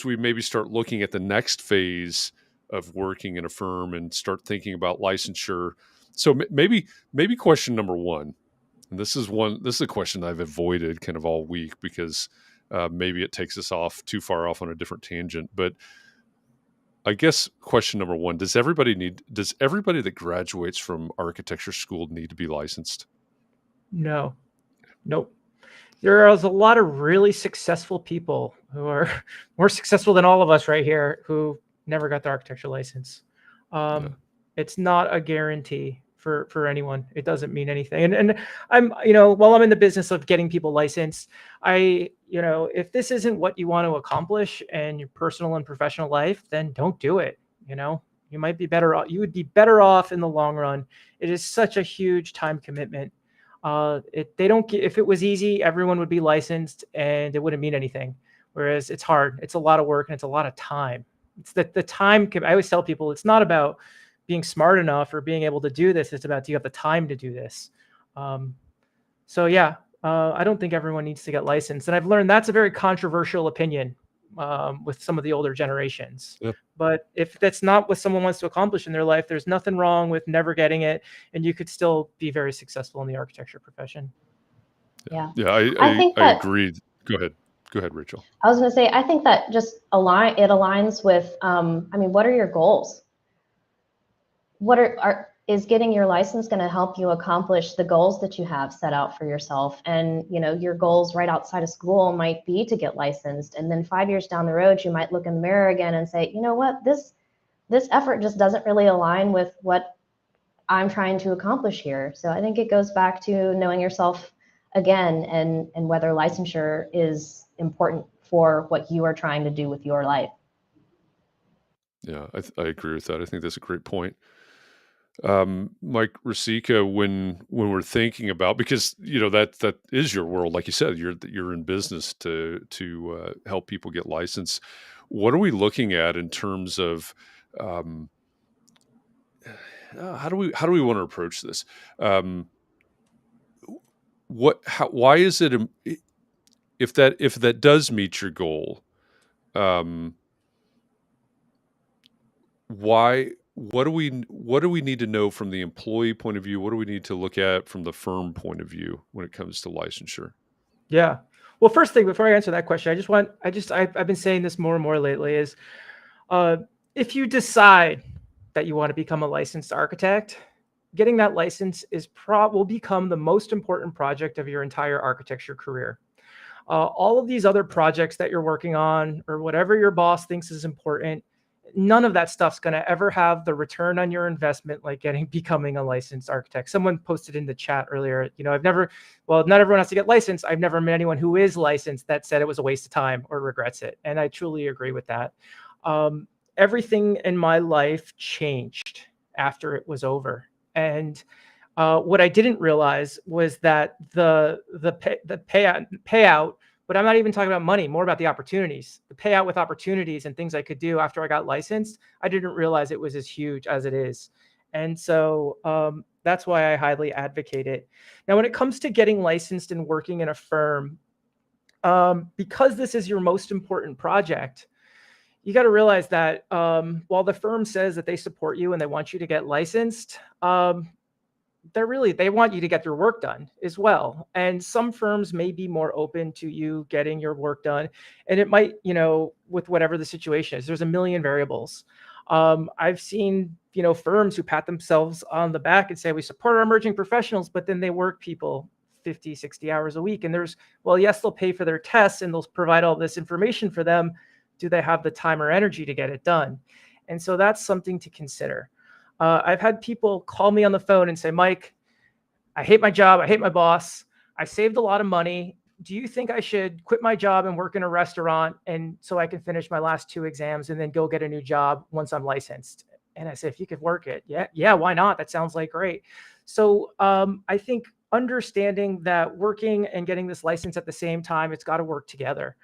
we maybe start looking at the next phase of working in a firm and start thinking about licensure. So maybe question number one, and this is a question I've avoided kind of all week because maybe it takes us off too far off on a different tangent. But I guess question number one, does everybody that graduates from architecture school need to be licensed? No. Nope. There is a lot of really successful people who are more successful than all of us right here who never got their architecture license. It's not a guarantee for anyone. It doesn't mean anything. And I'm, while I'm in the business of getting people licensed, if this isn't what you want to accomplish in your personal and professional life, then don't do it. You might be better off. You would be better off in the long run. It is such a huge time commitment. If it was easy, everyone would be licensed and it wouldn't mean anything. Whereas it's hard. It's a lot of work and it's a lot of time. It's the time. I always tell people it's not about being smart enough or being able to do this. It's about, do you have the time to do this? I don't think everyone needs to get licensed. And I've learned that's a very controversial opinion with some of the older generations. Yep. But if that's not what someone wants to accomplish in their life, there's nothing wrong with never getting it. And you could still be very successful in the architecture profession. Yeah. Yeah, I agree. Go ahead, Rachel. I was going to say, I think that just aligns with, what are your goals? Is getting your license going to help you accomplish the goals that you have set out for yourself? And, your goals right outside of school might be to get licensed. And then 5 years down the road, you might look in the mirror again and say, you know what, this effort just doesn't really align with what I'm trying to accomplish here. So I think it goes back to knowing yourself again and whether licensure is important for what you are trying to do with your life. Yeah, I agree with that. I think that's a great point. Mike Riscica, when we're thinking about, because that is your world, like you said, you're in business to help people get licensed. What are we looking at in terms of how do we want to approach this? Why is it if that does meet your goal? Why? What do we need to know from the employee point of view? What do we need to look at from the firm point of view when it comes to licensure? Yeah. Well, first thing, before I answer that question, I've been saying this more and more lately is, if you decide that you want to become a licensed architect, getting that license will become the most important project of your entire architecture career. All of these other projects that you're working on or whatever your boss thinks is important, none of that stuff's going to ever have the return on your investment like becoming a licensed architect. Someone posted in the chat earlier, not everyone has to get licensed. I've never met anyone who is licensed that said it was a waste of time or regrets it. And I truly agree with that. Everything in my life changed after it was over. And what I didn't realize was that the payout, but I'm not even talking about money, more about the opportunities, the payout with opportunities and things I could do after I got licensed. I didn't realize it was as huge as it is. And so that's why I highly advocate it. Now, when it comes to getting licensed and working in a firm, because this is your most important project, you got to realize that while the firm says that they support you and they want you to get licensed, they want you to get your work done as well. And some firms may be more open to you getting your work done. And it might, with whatever the situation is, there's a million variables. I've seen, firms who pat themselves on the back and say, we support our emerging professionals, but then they work people 50, 60 hours a week. And yes, they'll pay for their tests and they'll provide all this information for them. Do they have the time or energy to get it done? And so that's something to consider. I've had people call me on the phone and say, Mike, I hate my job. I hate my boss. I saved a lot of money. Do you think I should quit my job and work in a restaurant and so I can finish my last 2 exams and then go get a new job once I'm licensed? And I said, if you could work it, yeah, why not? That sounds like great. So I think understanding that working and getting this license at the same time, it's got to work together.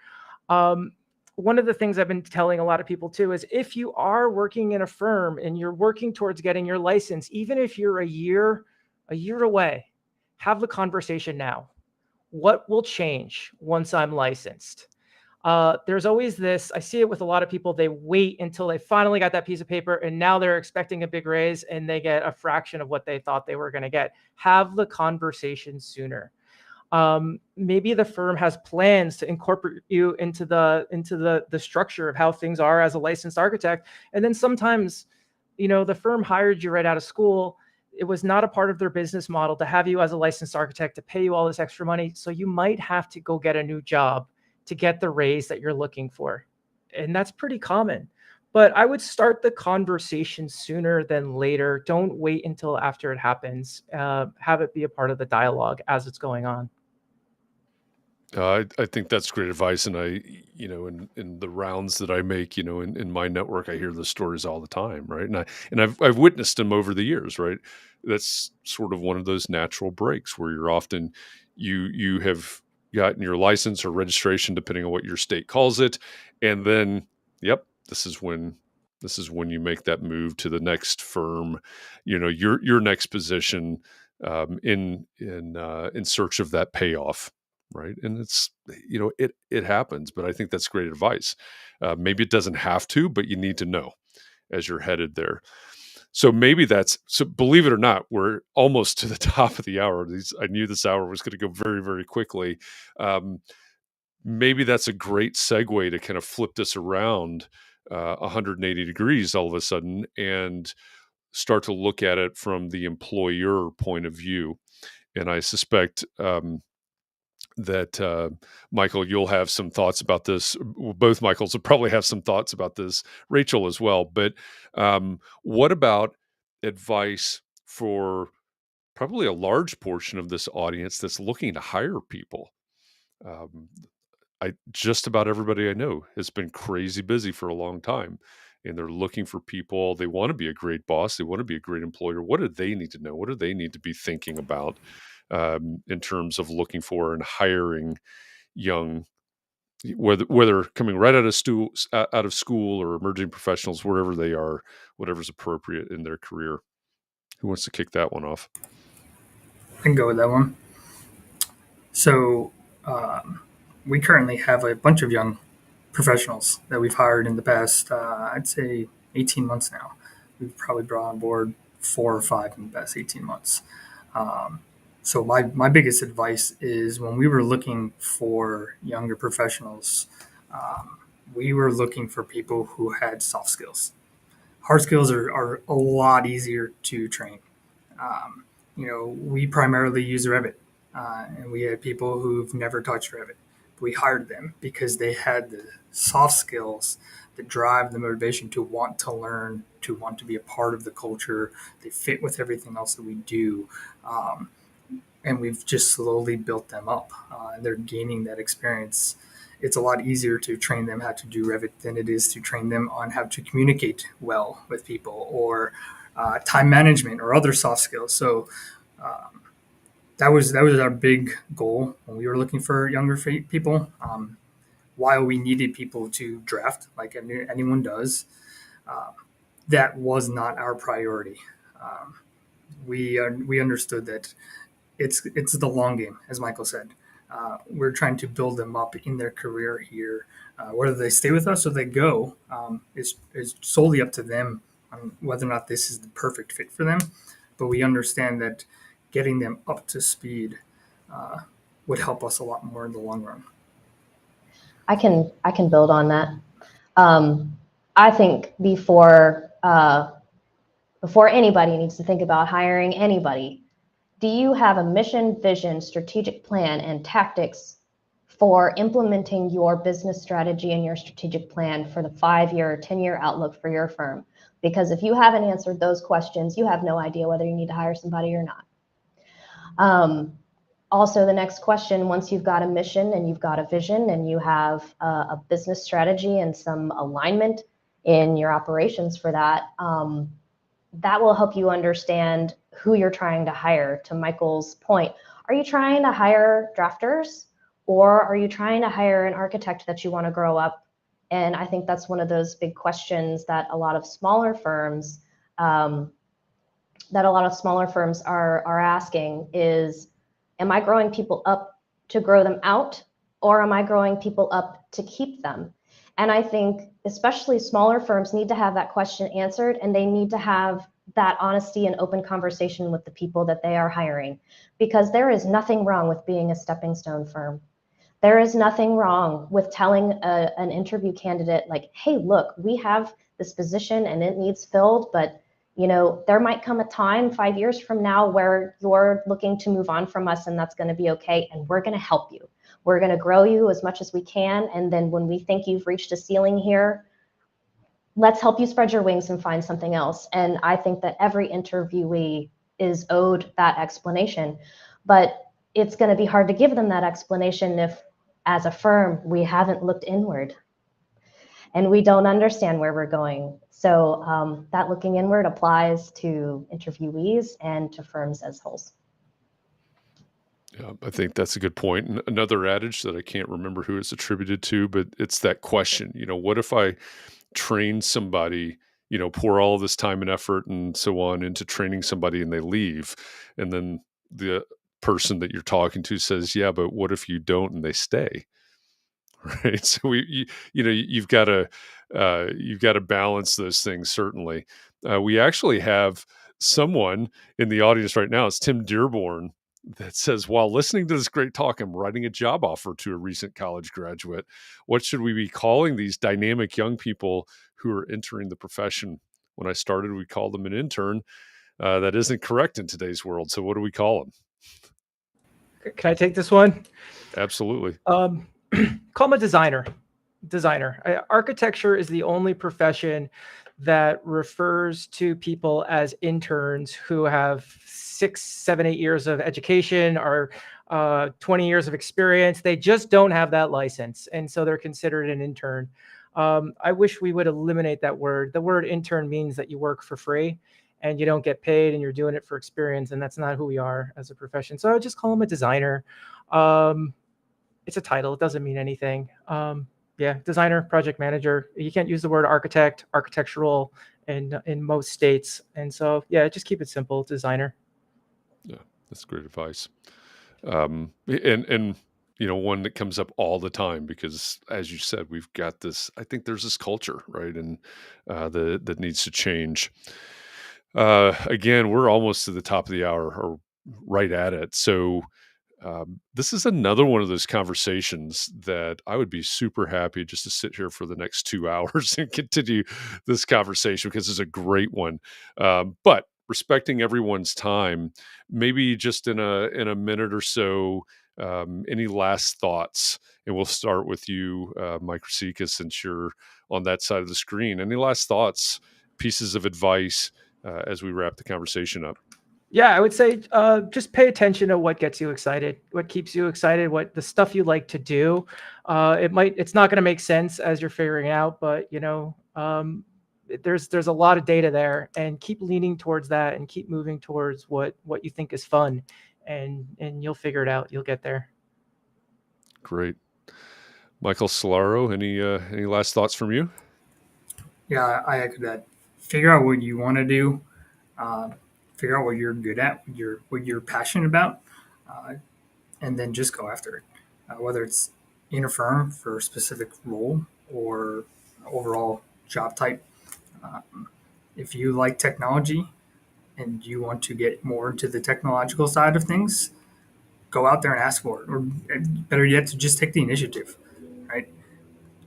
One of the things I've been telling a lot of people too is if you are working in a firm and you're working towards getting your license, even if you're a year away, have the conversation now. What will change once I'm licensed? there's always this, I see it with a lot of people, they wait until they finally got that piece of paper and now they're expecting a big raise and they get a fraction of what they thought they were going to get. Have the conversation sooner. Maybe the firm has plans to incorporate you into the structure of how things are as a licensed architect. And then sometimes, the firm hired you right out of school. It was not a part of their business model to have you as a licensed architect, to pay you all this extra money. So you might have to go get a new job to get the raise that you're looking for. And that's pretty common. But I would start the conversation sooner than later. Don't wait until after it happens. Have it be a part of the dialogue as it's going on. I think that's great advice. And in the rounds that I make, in my network, I hear the stories all the time. Right. And I've witnessed them over the years. Right. That's sort of one of those natural breaks where you're often, you have gotten your license or registration, depending on what your state calls it. And then, this is when you make that move to the next firm, your next position, in search of that payoff. Right. And it's, it happens, but I think that's great advice. Maybe it doesn't have to, but you need to know as you're headed there. So believe it or not, we're almost to the top of the hour. I knew this hour was going to go very, very quickly. Maybe that's a great segue to kind of flip this around 180 degrees all of a sudden and start to look at it from the employer point of view. And I suspect, that Michael, you'll have some thoughts about this. Both Michaels will probably have some thoughts about this. Rachel as well. But what about advice for probably a large portion of this audience that's looking to hire people? Just about everybody I know has been crazy busy for a long time, and they're looking for people. They want to be a great boss. They want to be a great employer. What do they need to know? What do they need to be thinking about in terms of looking for and hiring young, whether coming right out of school or emerging professionals, wherever they are, whatever's appropriate in their career? Who wants to kick that one off? I can go with that one. So we currently have a bunch of young professionals that we've hired in the past, I'd say 18 months now. We've probably brought on board 4 or 5 in the past 18 months. So my biggest advice is, when we were looking for younger professionals, we were looking for people who had soft skills. Hard skills are a lot easier to train. We primarily use Revit, and we had people who've never touched Revit. We hired them because they had the soft skills, the drive, the motivation to want to learn, to want to be a part of the culture. They fit with everything else that we do. And we've just slowly built them up. They're gaining that experience. It's a lot easier to train them how to do Revit than it is to train them on how to communicate well with people, or time management, or other soft skills. So that was our big goal when we were looking for younger people. While we needed people to draft, like anyone does, that was not our priority. We understood that it's the long game, as Michael said. We're trying to build them up in their career here. Whether they stay with us or they go is solely up to them on whether or not this is the perfect fit for them. But we understand that getting them up to speed would help us a lot more in the long run. I can build on that. I think before anybody needs to think about hiring anybody, do you have a mission, vision, strategic plan, and tactics for implementing your business strategy and your strategic plan for the 5-year, 10-year outlook for your firm? Because if you haven't answered those questions, you have no idea whether you need to hire somebody or not. Also, the next question, once you've got a mission and you've got a vision and you have a business strategy and some alignment in your operations for that, that will help you understand who you're trying to hire. To Michael's point, are you trying to hire drafters, or are you trying to hire an architect that you want to grow up? And I think that's one of those big questions that a lot of smaller firms are asking is, am I growing people up to grow them out, or am I growing people up to keep them? And I think especially smaller firms need to have that question answered, and they need to have that honesty and open conversation with the people that they are hiring, because there is nothing wrong with being a stepping stone firm. There is nothing wrong with telling an interview candidate, like, hey, look, we have this position and it needs filled, but there might come a time 5 years from now where you're looking to move on from us, and that's going to be okay, and we're going to help you. We're going to grow you as much as we can, and then when we think you've reached a ceiling here, let's help you spread your wings and find something else. And I think that every interviewee is owed that explanation, but it's going to be hard to give them that explanation if, as a firm, we haven't looked inward and we don't understand where we're going. So that looking inward applies to interviewees and to firms as wholes. Yeah, I think that's a good point. And another adage that I can't remember who it's attributed to, but it's that question, what if I train somebody, pour all this time and effort and so on into training somebody and they leave, and then the person that you're talking to says, yeah, but what if you don't and they stay? Right. So you've got to balance those things. Certainly. We actually have someone in the audience right now. It's Tim Dearborn, that says, while listening to this great talk, I'm writing a job offer to a recent college graduate. What should we be calling these dynamic young people who are entering the profession? When I started, we called them an intern. That isn't correct in today's world. So what do we call them? Can I take this one? Absolutely. Call them a designer. Architecture is the only profession that refers to people as interns who have 6, 7, 8 years of education or 20 years of experience. They just don't have that license, and so they're considered an intern. I wish we would eliminate that word. The word intern means that you work for free and you don't get paid and you're doing it for experience, and that's not who we are as a profession. So I would just call them a designer. It's a title. It doesn't mean anything. Designer, project manager. You can't use the word architect, architectural in most states. And so, just keep it simple, designer. Yeah, that's great advice. And one that comes up all the time, because as you said, we've got this, I think there's this culture, right? And that needs to change. Again, we're almost to the top of the hour, or right at it. So this is another one of those conversations that I would be super happy just to sit here for the next 2 hours and continue this conversation, because it's a great one. But respecting everyone's time, maybe just in a minute or so, any last thoughts? And we'll start with you, Mike Riscica, since you're on that side of the screen. Any last thoughts, pieces of advice as we wrap the conversation up? Yeah, I would say just pay attention to what gets you excited, what keeps you excited, what the stuff you like to do. It's not going to make sense as you're figuring out, but there's a lot of data there, and keep leaning towards that and keep moving towards what you think is fun, and you'll figure it out. You'll get there. Great. Michael Celauro, any last thoughts from you? Yeah, I echo that. Figure out what you want to do. Figure out what you're good at, what you're passionate about, and then just go after it. Whether it's in a firm for a specific role or overall job type. If you like technology and you want to get more into the technological side of things, go out there and ask for it. Or better yet, to just take the initiative, right?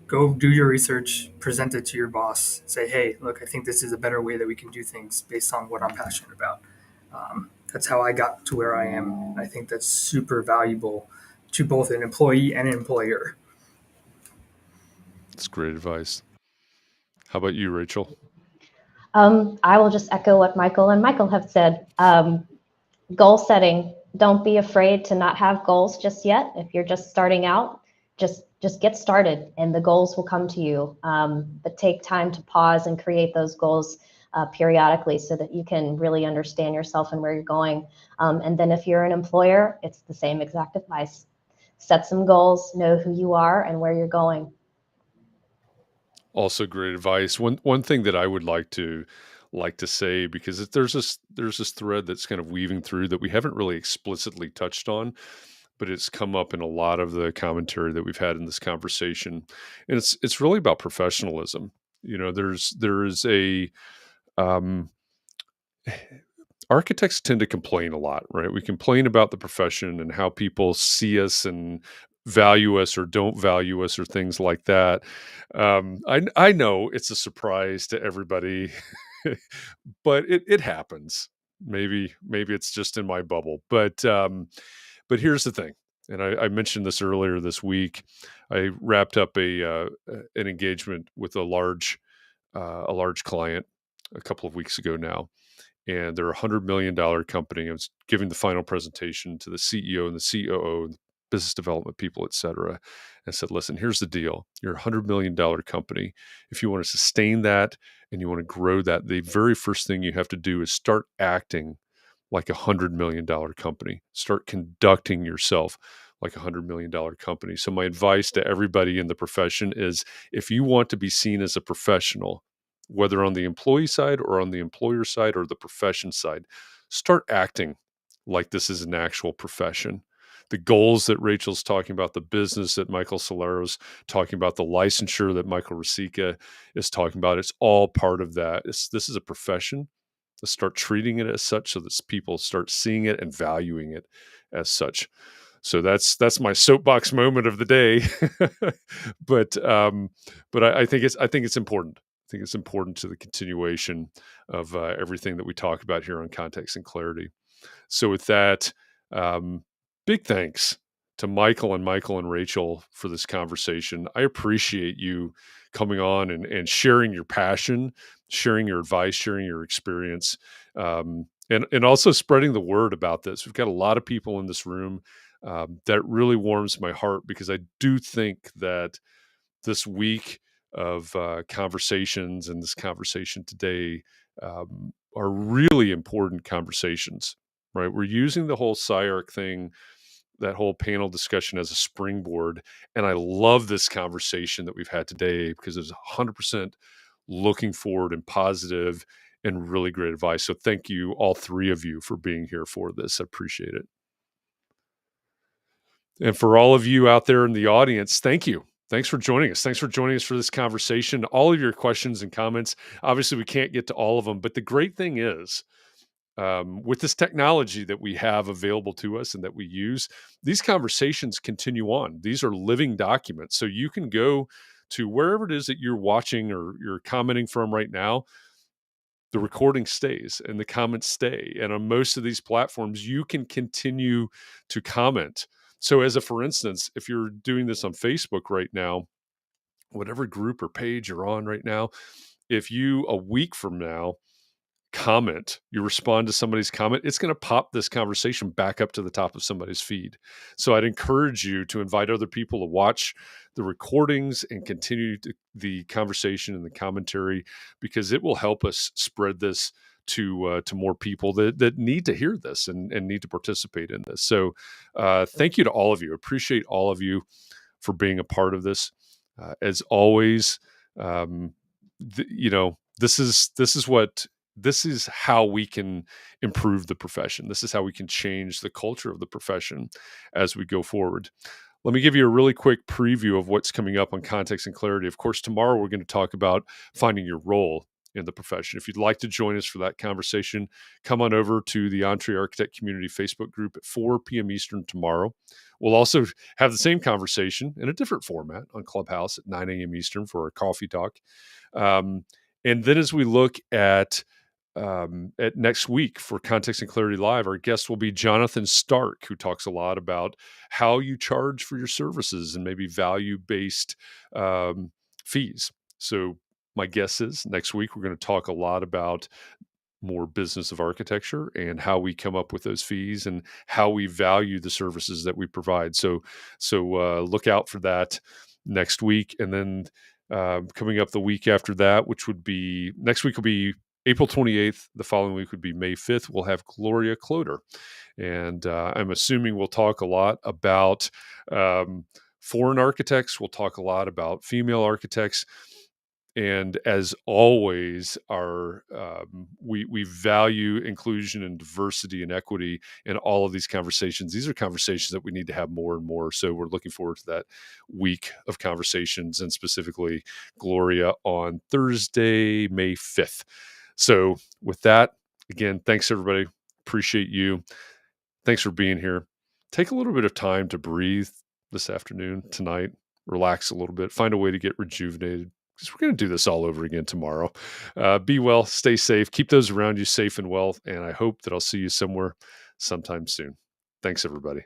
Go do your research, present it to your boss, say, hey, look, I think this is a better way that we can do things based on what I'm passionate about. That's how I got to where I am. I think that's super valuable to both an employee and an employer. That's great advice. How about you, Rachel? I will just echo what Michael and Michael have said. Goal setting. Don't be afraid to not have goals just yet. If you're just starting out, just get started and the goals will come to you. But take time to pause and create those goals periodically so that you can really understand yourself and where you're going. And then if you're an employer, it's the same exact advice. Set some goals, know who you are and where you're going. Also great advice. One thing that I would like to say, because there's this thread that's kind of weaving through that we haven't really explicitly touched on, but it's come up in a lot of the commentary that we've had in this conversation. And it's really about professionalism. There is a architects tend to complain a lot, right? We complain about the profession and how people see us and value us or don't value us or things like that. I know it's a surprise to everybody, but it happens. Maybe it's just in my bubble, but here's the thing. And I mentioned this earlier this week. I wrapped up an engagement with a large client a couple of weeks ago now, and they're $100 million company. I was giving the final presentation to the CEO and the COO and business development people, et cetera. And said, listen, here's the deal. You're a $100 million company. If you want to sustain that and you want to grow that, the very first thing you have to do is start acting like a $100 million company. Start conducting yourself like a $100 million company. So my advice to everybody in the profession is, if you want to be seen as a professional, whether on the employee side or on the employer side or the profession side, start acting like this is an actual profession. The goals that Rachel's talking about, the business that Michael Celauro's talking about, the licensure that Michael Riscica is talking about, it's all part of that. This is a profession. Let's start treating it as such so that people start seeing it and valuing it as such. So that's my soapbox moment of the day. but I think it's important. I think it's important to the continuation of everything that we talk about here on Context and Clarity. So with that, big thanks to Michael and Rachel for this conversation. I appreciate you coming on and sharing your passion, sharing your advice, sharing your experience, and also spreading the word about this. We've got a lot of people in this room that really warms my heart, because I do think that this week of conversations and this conversation today are really important conversations, right? We're using the whole SCI-Arc thing, that whole panel discussion, as a springboard. And I love this conversation that we've had today, because it's 100% looking forward and positive and really great advice. So thank you, all three of you, for being here for this. I appreciate it. And for all of you out there in the audience, thank you. Thanks for joining us. Thanks for joining us for this conversation. All of your questions and comments, obviously we can't get to all of them, but the great thing is, with this technology that we have available to us and that we use, these conversations continue on. These are living documents. So you can go to wherever it is that you're watching or you're commenting from right now. The recording stays and the comments stay. And on most of these platforms, you can continue to comment. So for instance, if you're doing this on Facebook right now, whatever group or page you're on right now, if you, a week from now, comment, you respond to somebody's comment, it's going to pop this conversation back up to the top of somebody's feed. So I'd encourage you to invite other people to watch the recordings and continue the conversation and the commentary, because it will help us spread this to more people that need to hear this and need to participate in this. So thank you to all of you. Appreciate all of you for being a part of this. As always, this is how we can improve the profession. This is how we can change the culture of the profession as we go forward. Let me give you a really quick preview of what's coming up on Context and Clarity. Of course, tomorrow we're going to talk about finding your role in the profession. If you'd like to join us for that conversation, come on over to the EntreArchitect Community Facebook group at 4 p.m. Eastern tomorrow. We'll also have the same conversation in a different format on Clubhouse at 9 a.m. Eastern for our coffee talk. And then as we look at next week for Context and Clarity Live, our guest will be Jonathan Stark, who talks a lot about how you charge for your services and maybe value-based fees. So my guess is next week we're going to talk a lot about more business of architecture and how we come up with those fees and how we value the services that we provide. So look out for that next week. And then coming up the week after that, which would be next week, will be April 28th. The following week would be May 5th. We'll have Gloria Cloder. And I'm assuming we'll talk a lot about foreign architects. We'll talk a lot about female architects. And as always, we value inclusion and diversity and equity in all of these conversations. These are conversations that we need to have more and more. So we're looking forward to that week of conversations, and specifically Gloria on Thursday, May 5th. So with that, again, thanks everybody. Appreciate you. Thanks for being here. Take a little bit of time to breathe this afternoon, tonight, relax a little bit, find a way to get rejuvenated, because we're going to do this all over again tomorrow. Be well, stay safe, keep those around you safe and well, and I hope that I'll see you somewhere sometime soon. Thanks, everybody.